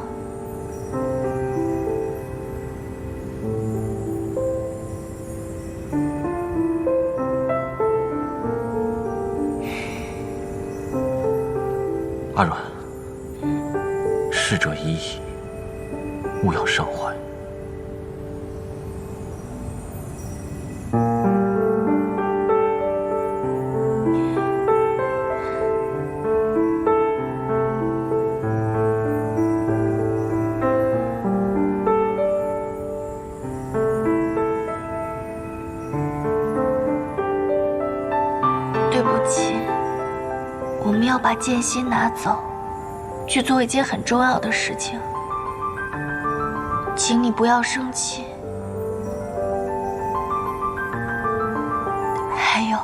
E: 阿软，逝者已矣，勿要伤怀。
B: 对不起，我们要把剑心拿走，去做一件很重要的事情，请你不要生气。还有，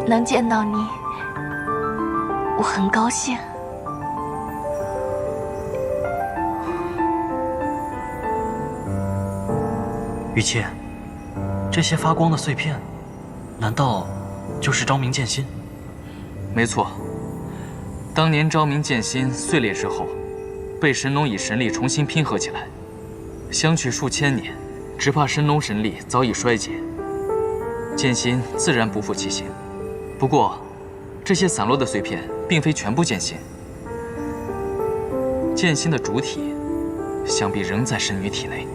B: 能见到你，我很高兴。
C: 雨切，这些发光的碎片，难道就是昭明剑心？
G: 没错，当年昭明剑心碎裂之后，被神农以神力重新拼合起来，相距数千年，只怕神农神力早已衰竭，剑心自然不复其形。不过，这些散落的碎片并非全部剑心，剑心的主体想必仍在神女体内。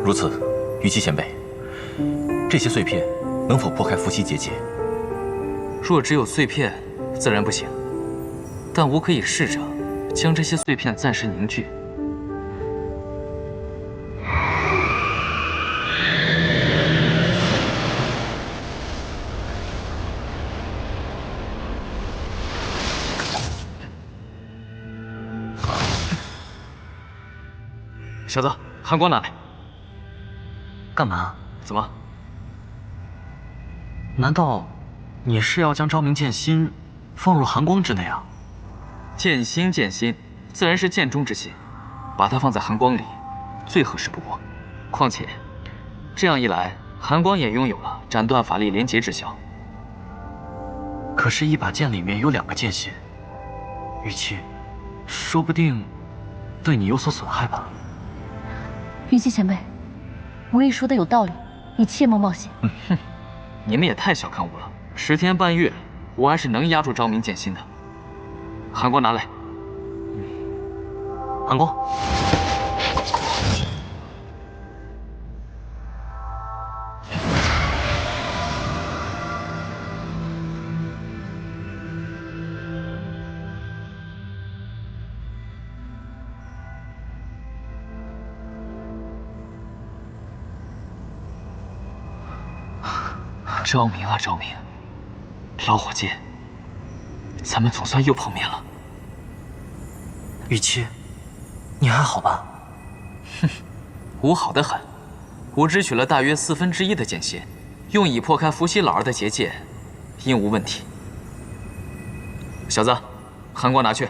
E: 如此，雨琦前辈，这些碎片能否破开伏羲结界？
G: 若只有碎片，自然不行，但我可以试着将这些碎片暂时凝聚。小子，寒光拿来。
C: 干嘛？
G: 怎么？
C: 难道你是要将昭明剑心放入寒光之内啊？
G: 剑心，自然是剑中之心，把它放在寒光里，最合适不过。况且，这样一来，寒光也拥有了斩断法力连结之效。
C: 可是，一把剑里面有2个剑心，玉器，说不定对你有所损害吧？
B: 玉器前辈，无意说的有道理，你切莫冒险。
G: 哼，你们也太小看我了，10天半月，我还是能压住昭明剑心的。寒光拿来。
C: 寒光。
G: 昭明啊，昭明，老伙计，咱们总算又碰面了。
C: 雨七，你还好吧？
G: 哼，我好得很，我只取了大约1/4的剑心，用以破开伏羲老儿的结界，应无问题。小子，寒光拿去。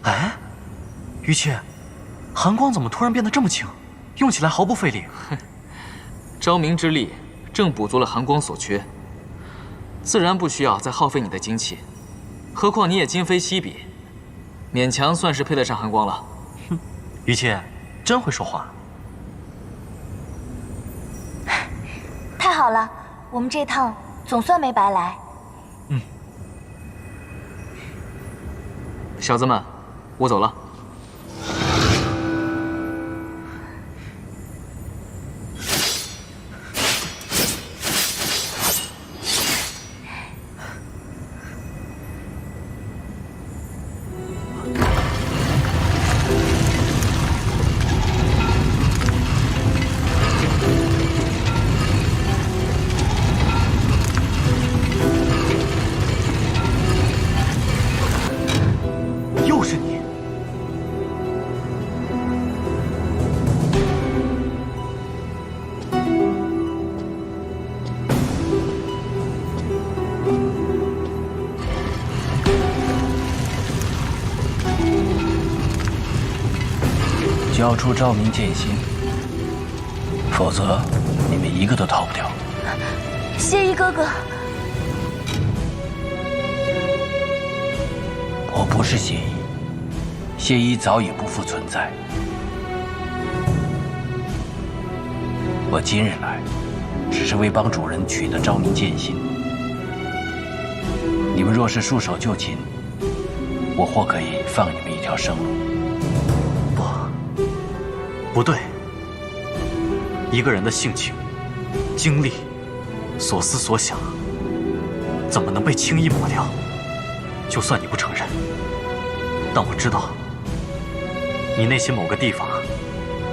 C: 哎，于七，寒光怎么突然变得这么轻，用起来毫不费力？
G: 哼，昭明之力正补足了寒光所缺，自然不需要再耗费你的精气。何况你也今非昔比，勉强算是配得上寒光了。
C: 哼，于七，真会说话。
F: 太好了，我们这趟总算没白来。
C: 嗯，
G: 小子们，我走了。
C: 又是你！
E: 交出昭明剑心，否则你们一个都逃不掉。
B: 谢衣哥哥，
E: 我不是谢衣，谢衣早已不复存在。我今日来，只是为帮主人取得昭明剑心。你们若是束手就擒，我或可以放你们一条生路。
C: 不对，一个人的性情、经历、所思所想，怎么能被轻易抹掉？就算你不承认，但我知道，你内心某个地方，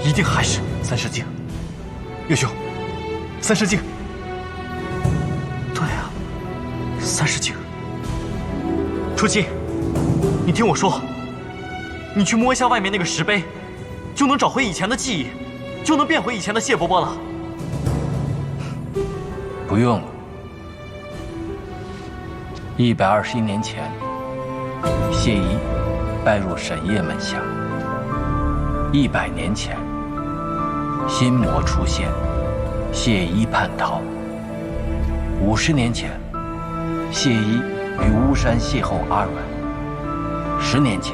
C: 一定还是三世镜。岳兄，三世镜。对啊，三世镜。初七，你听我说，你去摸一下外面那个石碑。就能找回以前的记忆，就能变回以前的谢伯伯了。
E: 不用了。121年前，谢衣拜入沈夜门下。100年前，心魔出现，谢衣叛逃。50年前，谢衣于巫山邂逅阿软。10年前，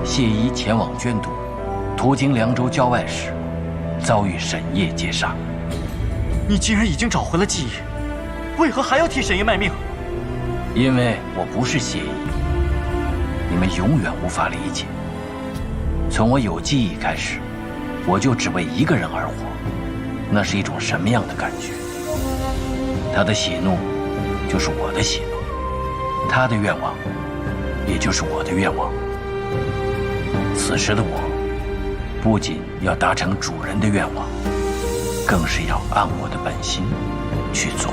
E: 谢衣前往捐都。途经凉州郊外时，遭遇沈夜劫杀。
C: 你既然已经找回了记忆，为何还要替沈夜卖命？
E: 因为我不是谢衣，你们永远无法理解。从我有记忆开始，我就只为一个人而活，那是一种什么样的感觉？他的喜怒，就是我的喜怒；他的愿望，也就是我的愿望。此时的我。不仅要达成主人的愿望，更是要按我的本心去做。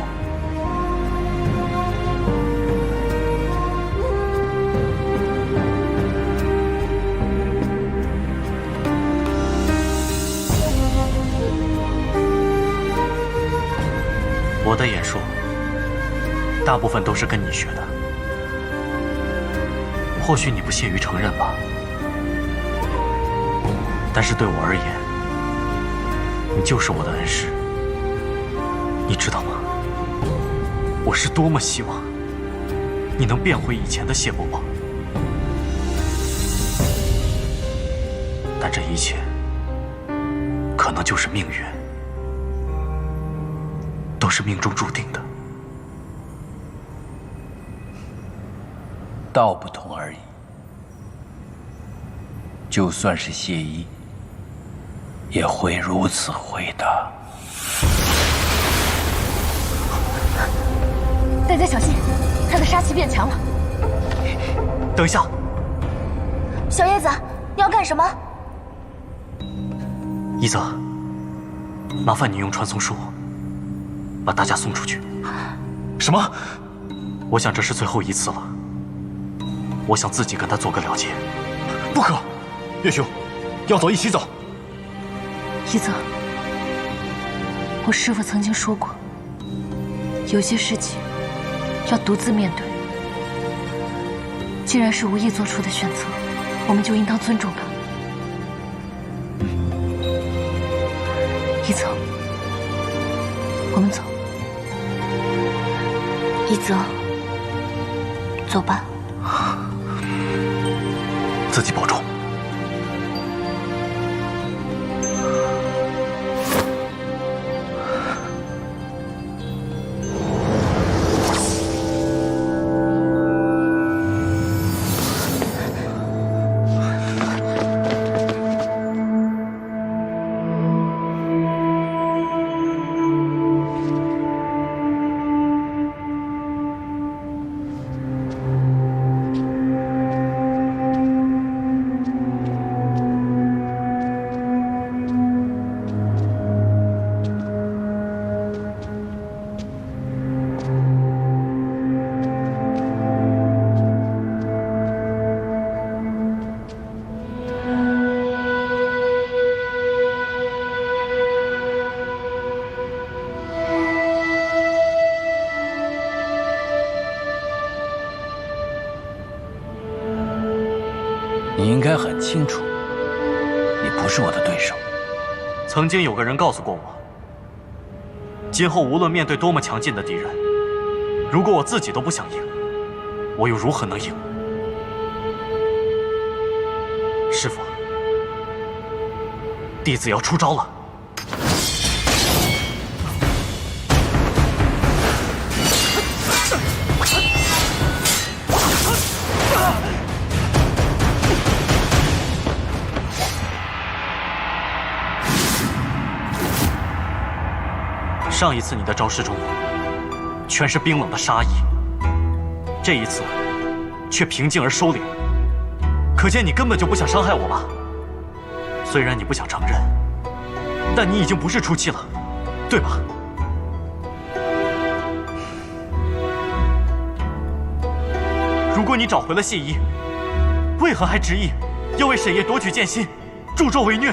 C: 我的演术大部分都是跟你学的，或许你不屑于承认吧，但是对我而言，你就是我的恩师。你知道吗？我是多么希望你能变回以前的谢伯伯，但这一切可能就是命运，都是命中注定的。
K: 道不同而已。就算是谢依，也会如此回答。
B: 大家小心，他的杀气变强了。
C: 等一下，
B: 小叶子，你要干什么？
C: 一泽，麻烦你用传送术把大家送出去。
E: 什么？
C: 我想这是最后一次了，我想自己跟他做个了结。
E: 不可，岳兄，要走一起走。
B: 一泽，我师父曾经说过，有些事情要独自面对。既然是无意做出的选择，我们就应当尊重他。一泽，我们走。一泽，走吧。
C: 自己保重。
K: 你应该很清楚，你不是我的对手。
C: 曾经有个人告诉过我，今后无论面对多么强劲的敌人，如果我自己都不想赢，我又如何能赢？师父，弟子要出招了。上一次你的招式中全是冰冷的杀意，这一次却平静而收敛，可见你根本就不想伤害我吧？虽然你不想承认，但你已经不是初期了，对吧？如果你找回了谢依，为何还执意要为沈烨夺取剑心，助纣为虐？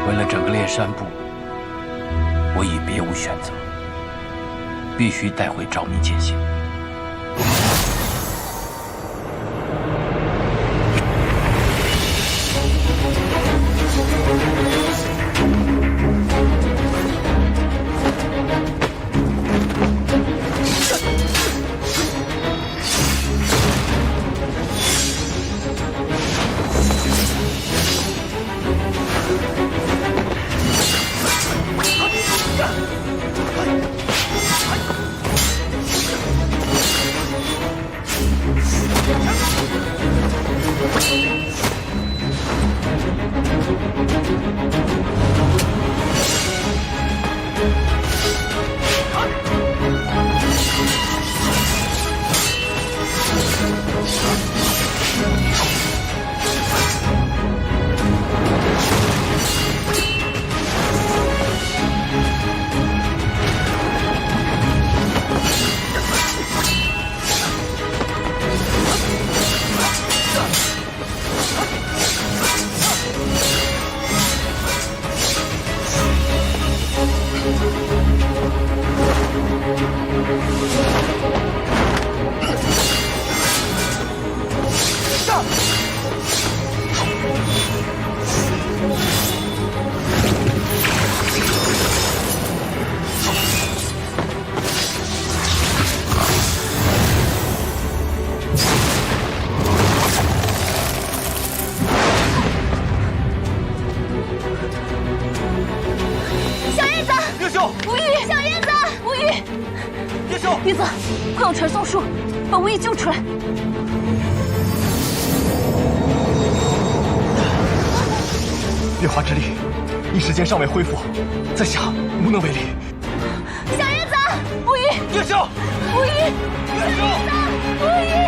K: 为了整个猎山部，我已别无选择，必须带回昭明剑心。
E: 秀，
B: 无玉，小燕子，无玉，
E: 叶秀，
B: 玉子，快用传送术把无玉救出来。
E: 月华之力一时间尚未恢复，在下无能为力。
B: 小燕子，无玉，
E: 叶秀，
B: 无玉，
E: 叶秀，
B: 无玉。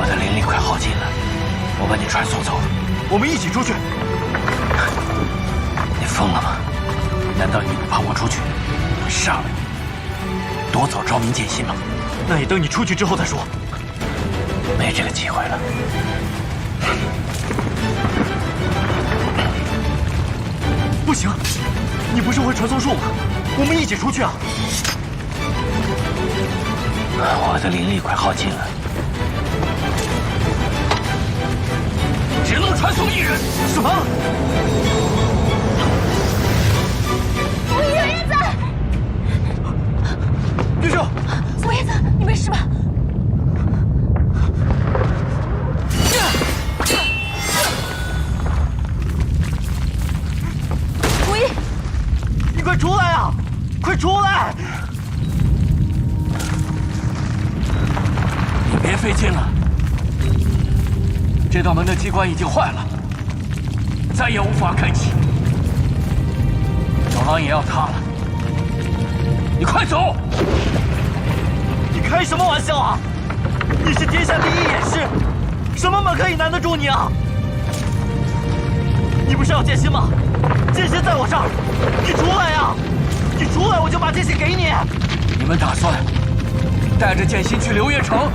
K: 我的灵力快耗尽了，我把你传送走。
E: 我们一起出去。
K: 你疯了吗？难道你不怕我出去会上来夺走昭明剑心吗？
E: 那也等你出去之后再说。
K: 没这个机会了。
E: 不行，你不是会传送术吗？我们一起出去啊！
K: 我的灵力快耗尽了，只能传送一人。
E: 什么？
B: 无玉，小燕子，
E: 叶秀，
B: 小燕子，你没事吧？无玉，
E: 你快出来啊！快出来！
K: 你别费劲了，这道门的机关已经坏了，再也无法开启，走廊也要塌了。你快走！
E: 你开什么玩笑啊！你是天下第一演师，什么门可以难得住你啊？你不是要剑心吗？剑心在我这儿，你出来呀！你出来，我就把剑心给你。
K: 你们打算带着剑心去流月城？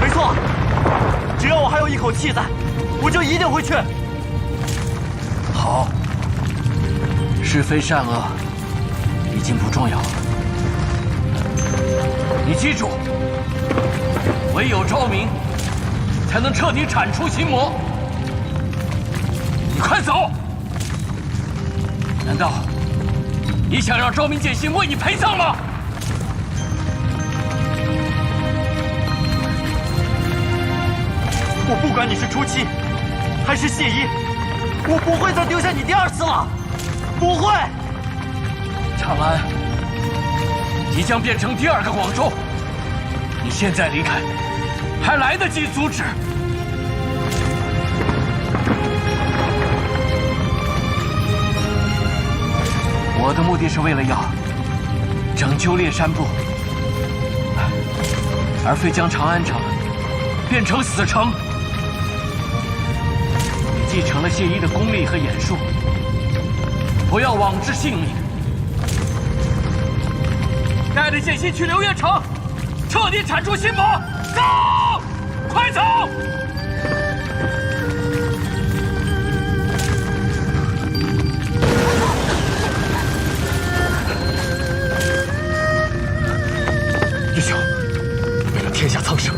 E: 没错，只要我还有一口气在，我就一定会去。
K: 好，是非善恶已经不重要了。你记住，唯有昭明才能彻底铲除心魔。你快走！难道你想让昭明剑心为你陪葬吗？
E: 我不管你是初七，还是谢一，我不会再丢下你第二次了，不会。
K: 长安即将变成第二个广州，你现在离开，还来得及阻止。我的目的是为了要拯救烈山部，而非将长安城变成死城。你继承了谢一的功力和眼术，不要枉置性命。带着剑心去流月城，彻底铲除心魔。走，快走！
E: 叶兄，为了天下苍生，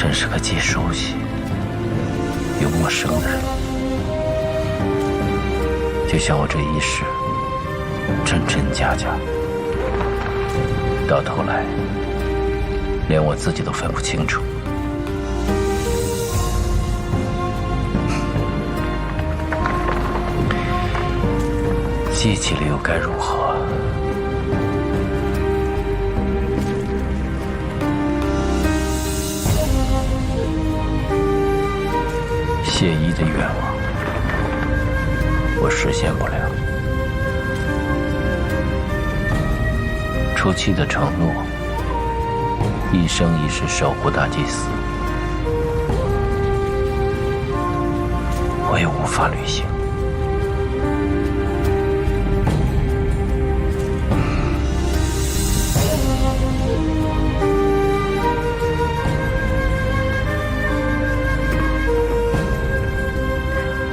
E: 真是个既熟悉又陌生的人，就像我这一世真真假假，到头来连我自己都分不清楚。记起了又该如何？谢依的愿望，我实现不了。初期的承诺，一生一世守护大祭司，我也无法履行。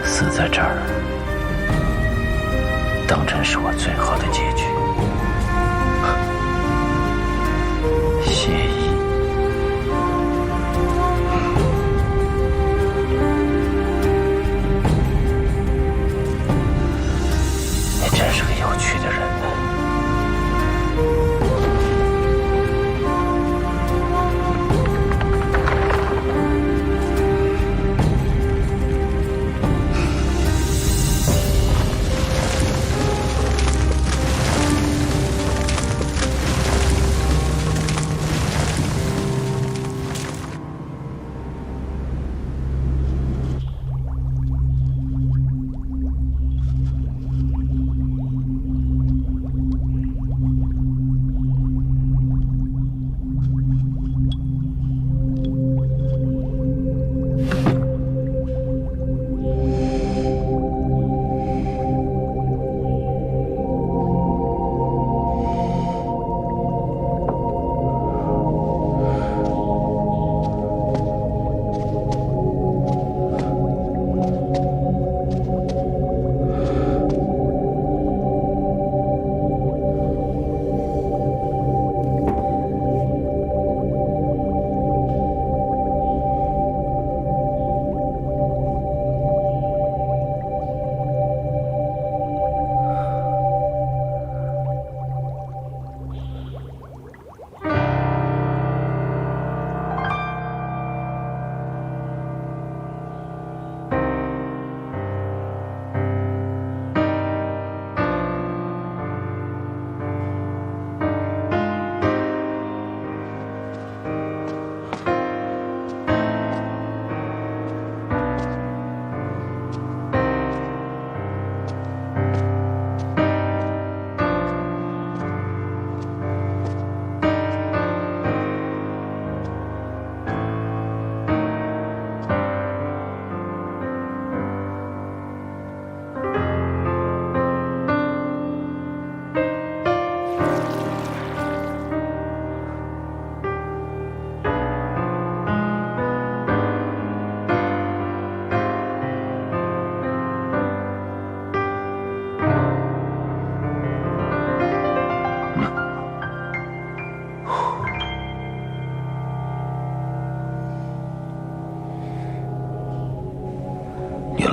E: 死在这儿，当真是我最好的结局。谢意，你真是个有趣的人呢。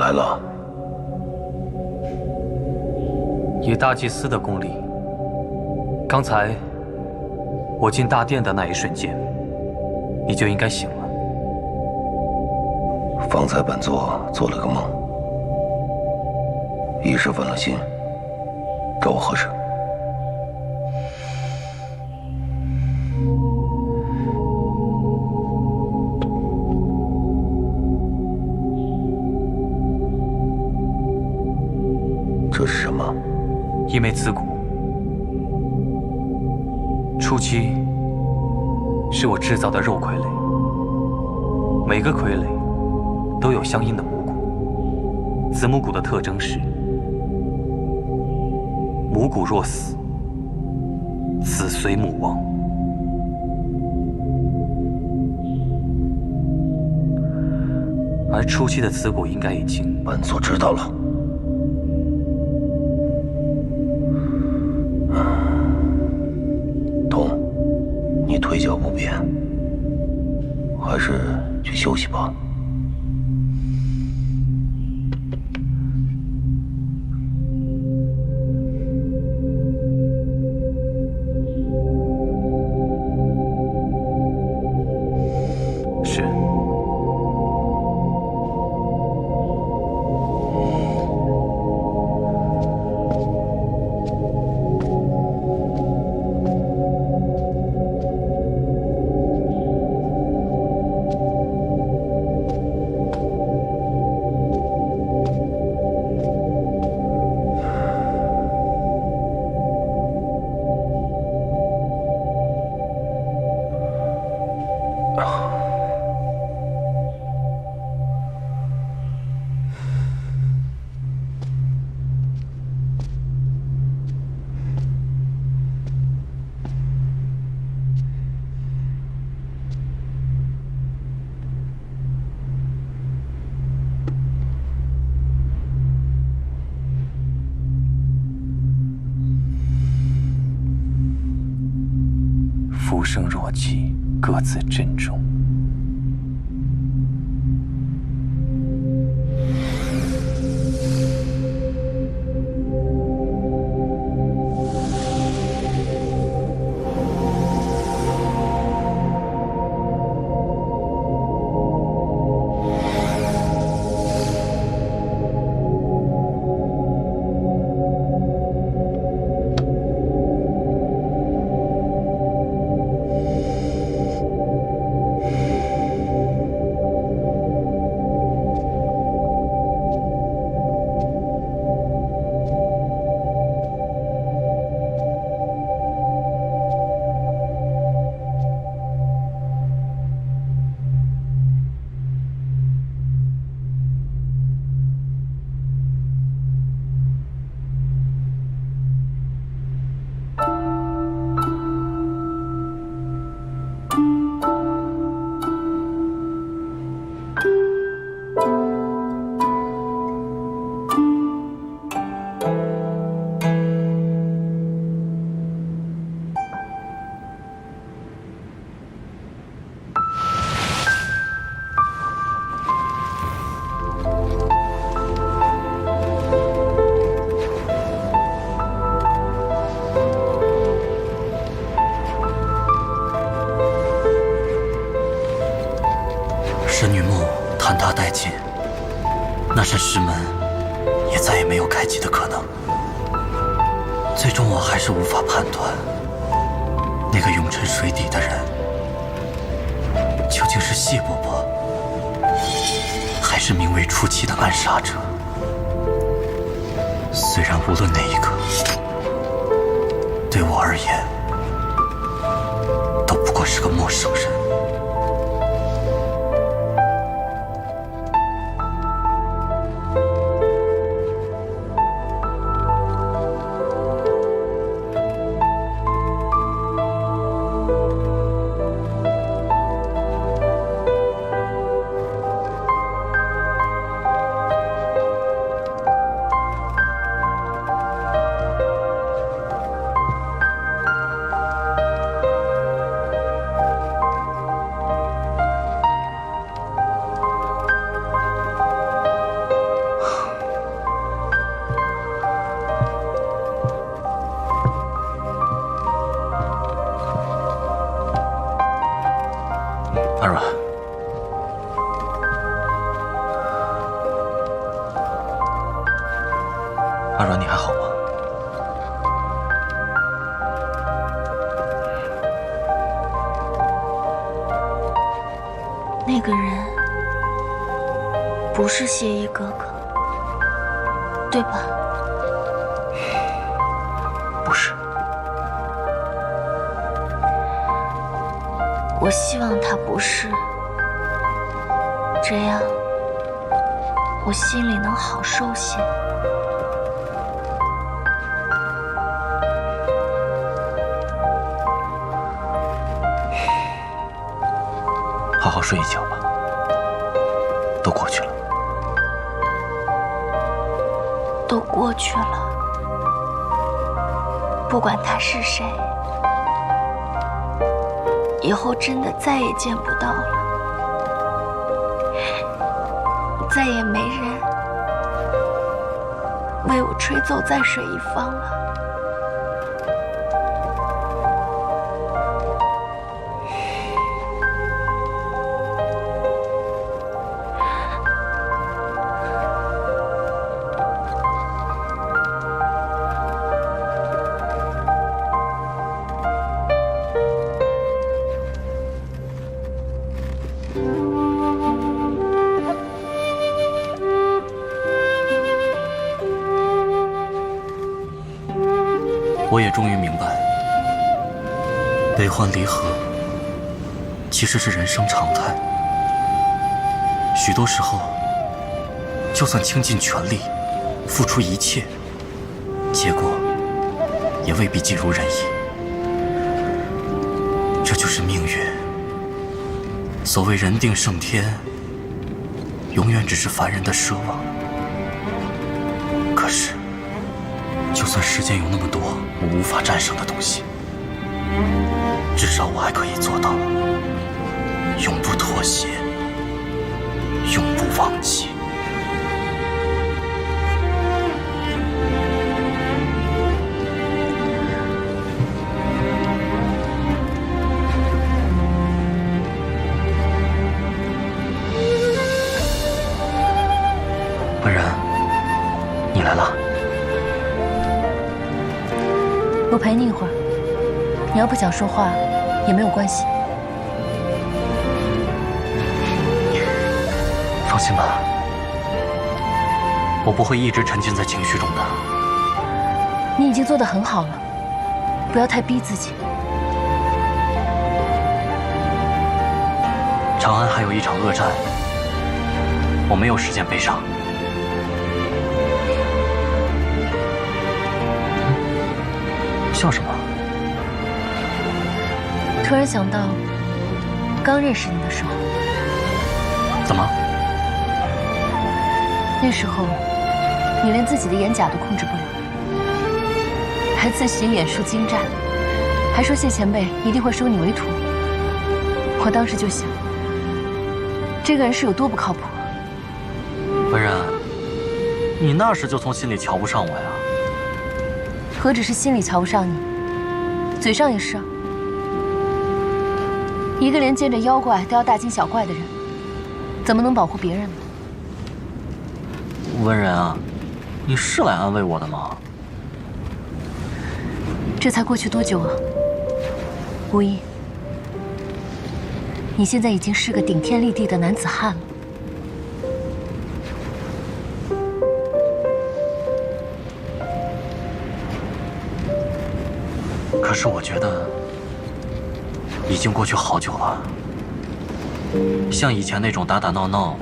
D: 来了。
C: 以大祭司的功力，刚才我进大殿的那一瞬间，你就应该醒了。
D: 方才本座做了个梦，一时分了心，找我何事？这是什么？
C: 一枚子骨。初期是我制造的肉傀儡，每个傀儡都有相应的母骨。子母骨的特征是：母骨若死，子随母亡。而初期的子骨应该已经……
D: 本座知道了。童，你腿脚不便，还是去休息吧。
E: 是。浮生若寄，各自珍重。
C: 神女墓坍塌殆尽，那扇石门也再也没有开启的可能。最终，我还是无法判断，那个永沉水底的人究竟是谢伯伯，还是名为初期的暗杀者。虽然无论哪一个，对我而言，都不过是个陌生人。
E: 阿软，阿软，你还好吗？
B: 那个人不是谢意哥哥，对吧？
E: 不是。
B: 我希望他不是，这样我心里能好受些。
E: 好好睡一觉吧，都过去了。
B: 都过去了，不管他是谁。以后真的再也见不到了。再也没人为我吹奏在水一方了。
C: 我也终于明白，悲欢离合其实是人生常态。许多时候，就算倾尽全力，付出一切，结果也未必尽如人意。这就是命运。所谓人定胜天，永远只是凡人的奢望。可是，就算世间有那么多我无法战胜的东西，至少我还可以做到永不妥协，永不忘记。温然，你来了。
B: 我陪你一会儿，你要不想说话也没有关系。
C: 放心吧，我不会一直沉浸在情绪中的。
B: 你已经做得很好了，不要太逼自己。
C: 长安还有一场恶战，我没有时间悲伤。笑什么？
B: 突然想到，刚认识你的时候。
C: 怎么？
B: 那时候，你连自己的眼甲都控制不了，还自诩眼术精湛，还说谢前辈一定会收你为徒。我当时就想，这个人是有多不靠谱啊！
C: 温然，你那时就从心里瞧不上我呀？
B: 何止是心里瞧不上你，嘴上也是啊。一个连见着妖怪都要大惊小怪的人，怎么能保护别人呢？
C: 温然啊，你是来安慰我的吗？
B: 这才过去多久啊？无疑，你现在已经是个顶天立地的男子汉了。
C: 可是我觉得，已经过去好久了。像以前那种打打闹闹、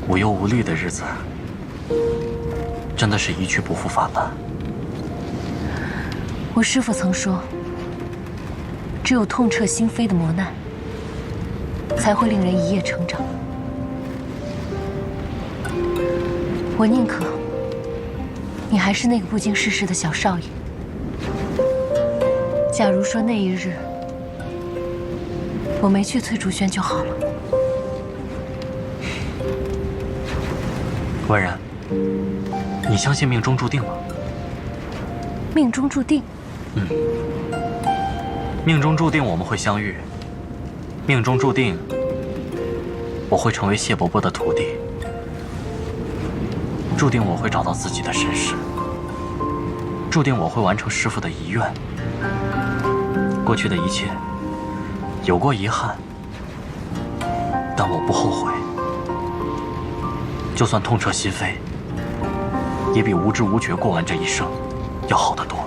C: 无忧无虑的日子，真的是一去不复返了。
B: 我师父曾说，只有痛彻心扉的磨难，才会令人一夜成长。我宁可你还是那个不经世事的小少爷。假如说那一日我没去翠竹轩就好了。
C: 温然，你相信命中注定吗？
B: 命中注定？
C: 命中注定我们会相遇，命中注定我会成为谢伯伯的徒弟，注定我会找到自己的身世，注定我会完成师父的遗愿。过去的一切有过遗憾，但我不后悔。就算痛彻心扉，也比无知无觉过完这一生要好得多。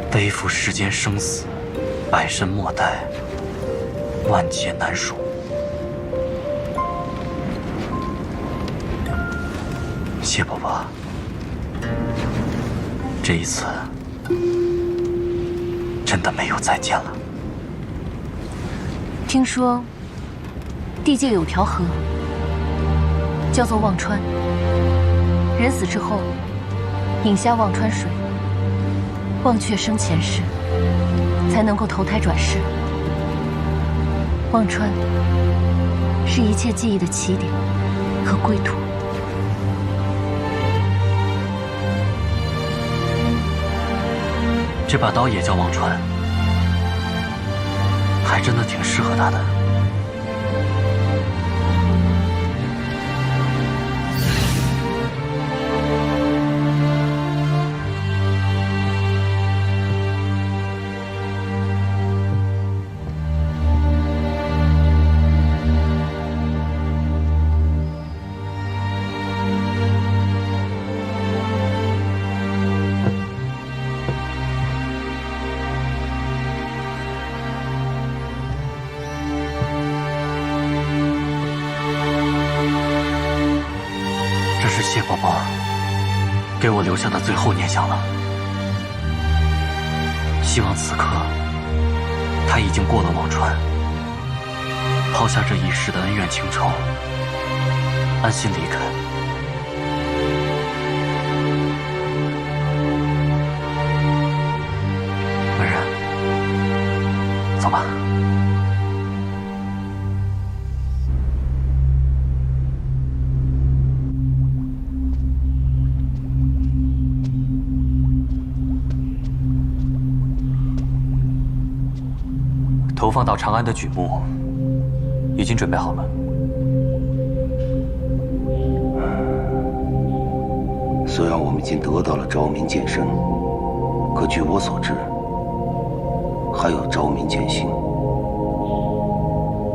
C: 背负世间生死，百身莫待，万劫难赎。谢伯伯，这一次真的没有再见了。
B: 听说地界有条河，叫做忘川。人死之后，饮下忘川水，忘却生前事，才能够投胎转世。忘川是一切记忆的起点和归途。
C: 这把刀也叫忘川，还真的挺适合他的。这是谢宝宝给我留下的最后念想了。希望此刻他已经过了忘川，抛下这一世的恩怨情仇，安心离开。文人，走吧。投放到长安的举目已经准备好了。
D: 虽然我们已经得到了昭明剑身，可据我所知，还有昭明剑心。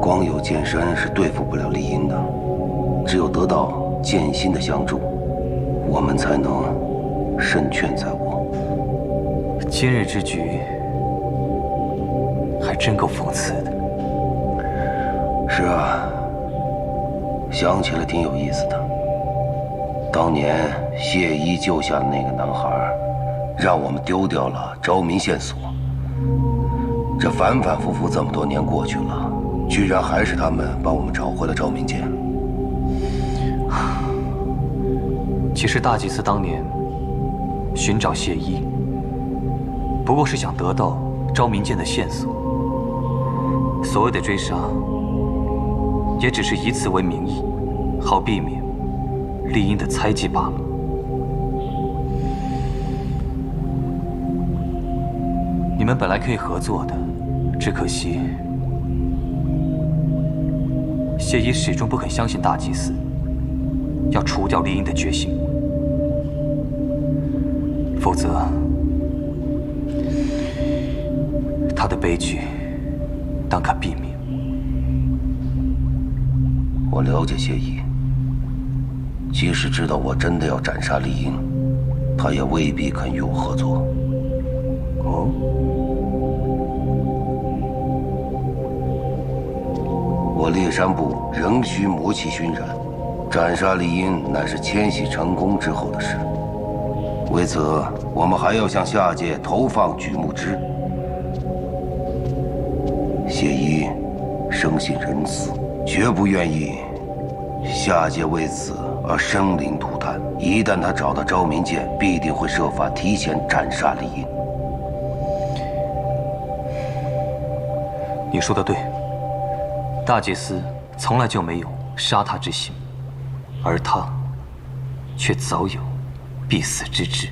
D: 光有剑身是对付不了丽音的，只有得到剑心的相助，我们才能胜券在握。
C: 今日之局还真够讽刺的。
D: 是啊，想起来挺有意思的。当年谢一救下的那个男孩，让我们丢掉了昭明线索。这反反复复这么多年过去了，居然还是他们帮我们找回了昭明剑。
C: 其实大祭司当年寻找谢一，不过是想得到昭明剑的线索。所谓的追杀，也只是以此为名义，好避免丽音的猜忌罢了。你们本来可以合作的，只可惜谢一始终不肯相信大祭司要除掉丽音的决心，否则他的悲剧当可避免。
D: 我了解谢一，即使知道我真的要斩杀丽音，他也未必肯与我合作。
C: 哦，
D: 我猎山部仍需魔气熏染，斩杀丽音乃是迁徙成功之后的事。为此，我们还要向下界投放举目之。谢一生性仁慈，绝不愿意下界为此而生灵涂炭。一旦他找到昭明剑，必定会设法提前斩杀丽音。
C: 你说的对，大祭司从来就没有杀他之心，而他却早有必死之志。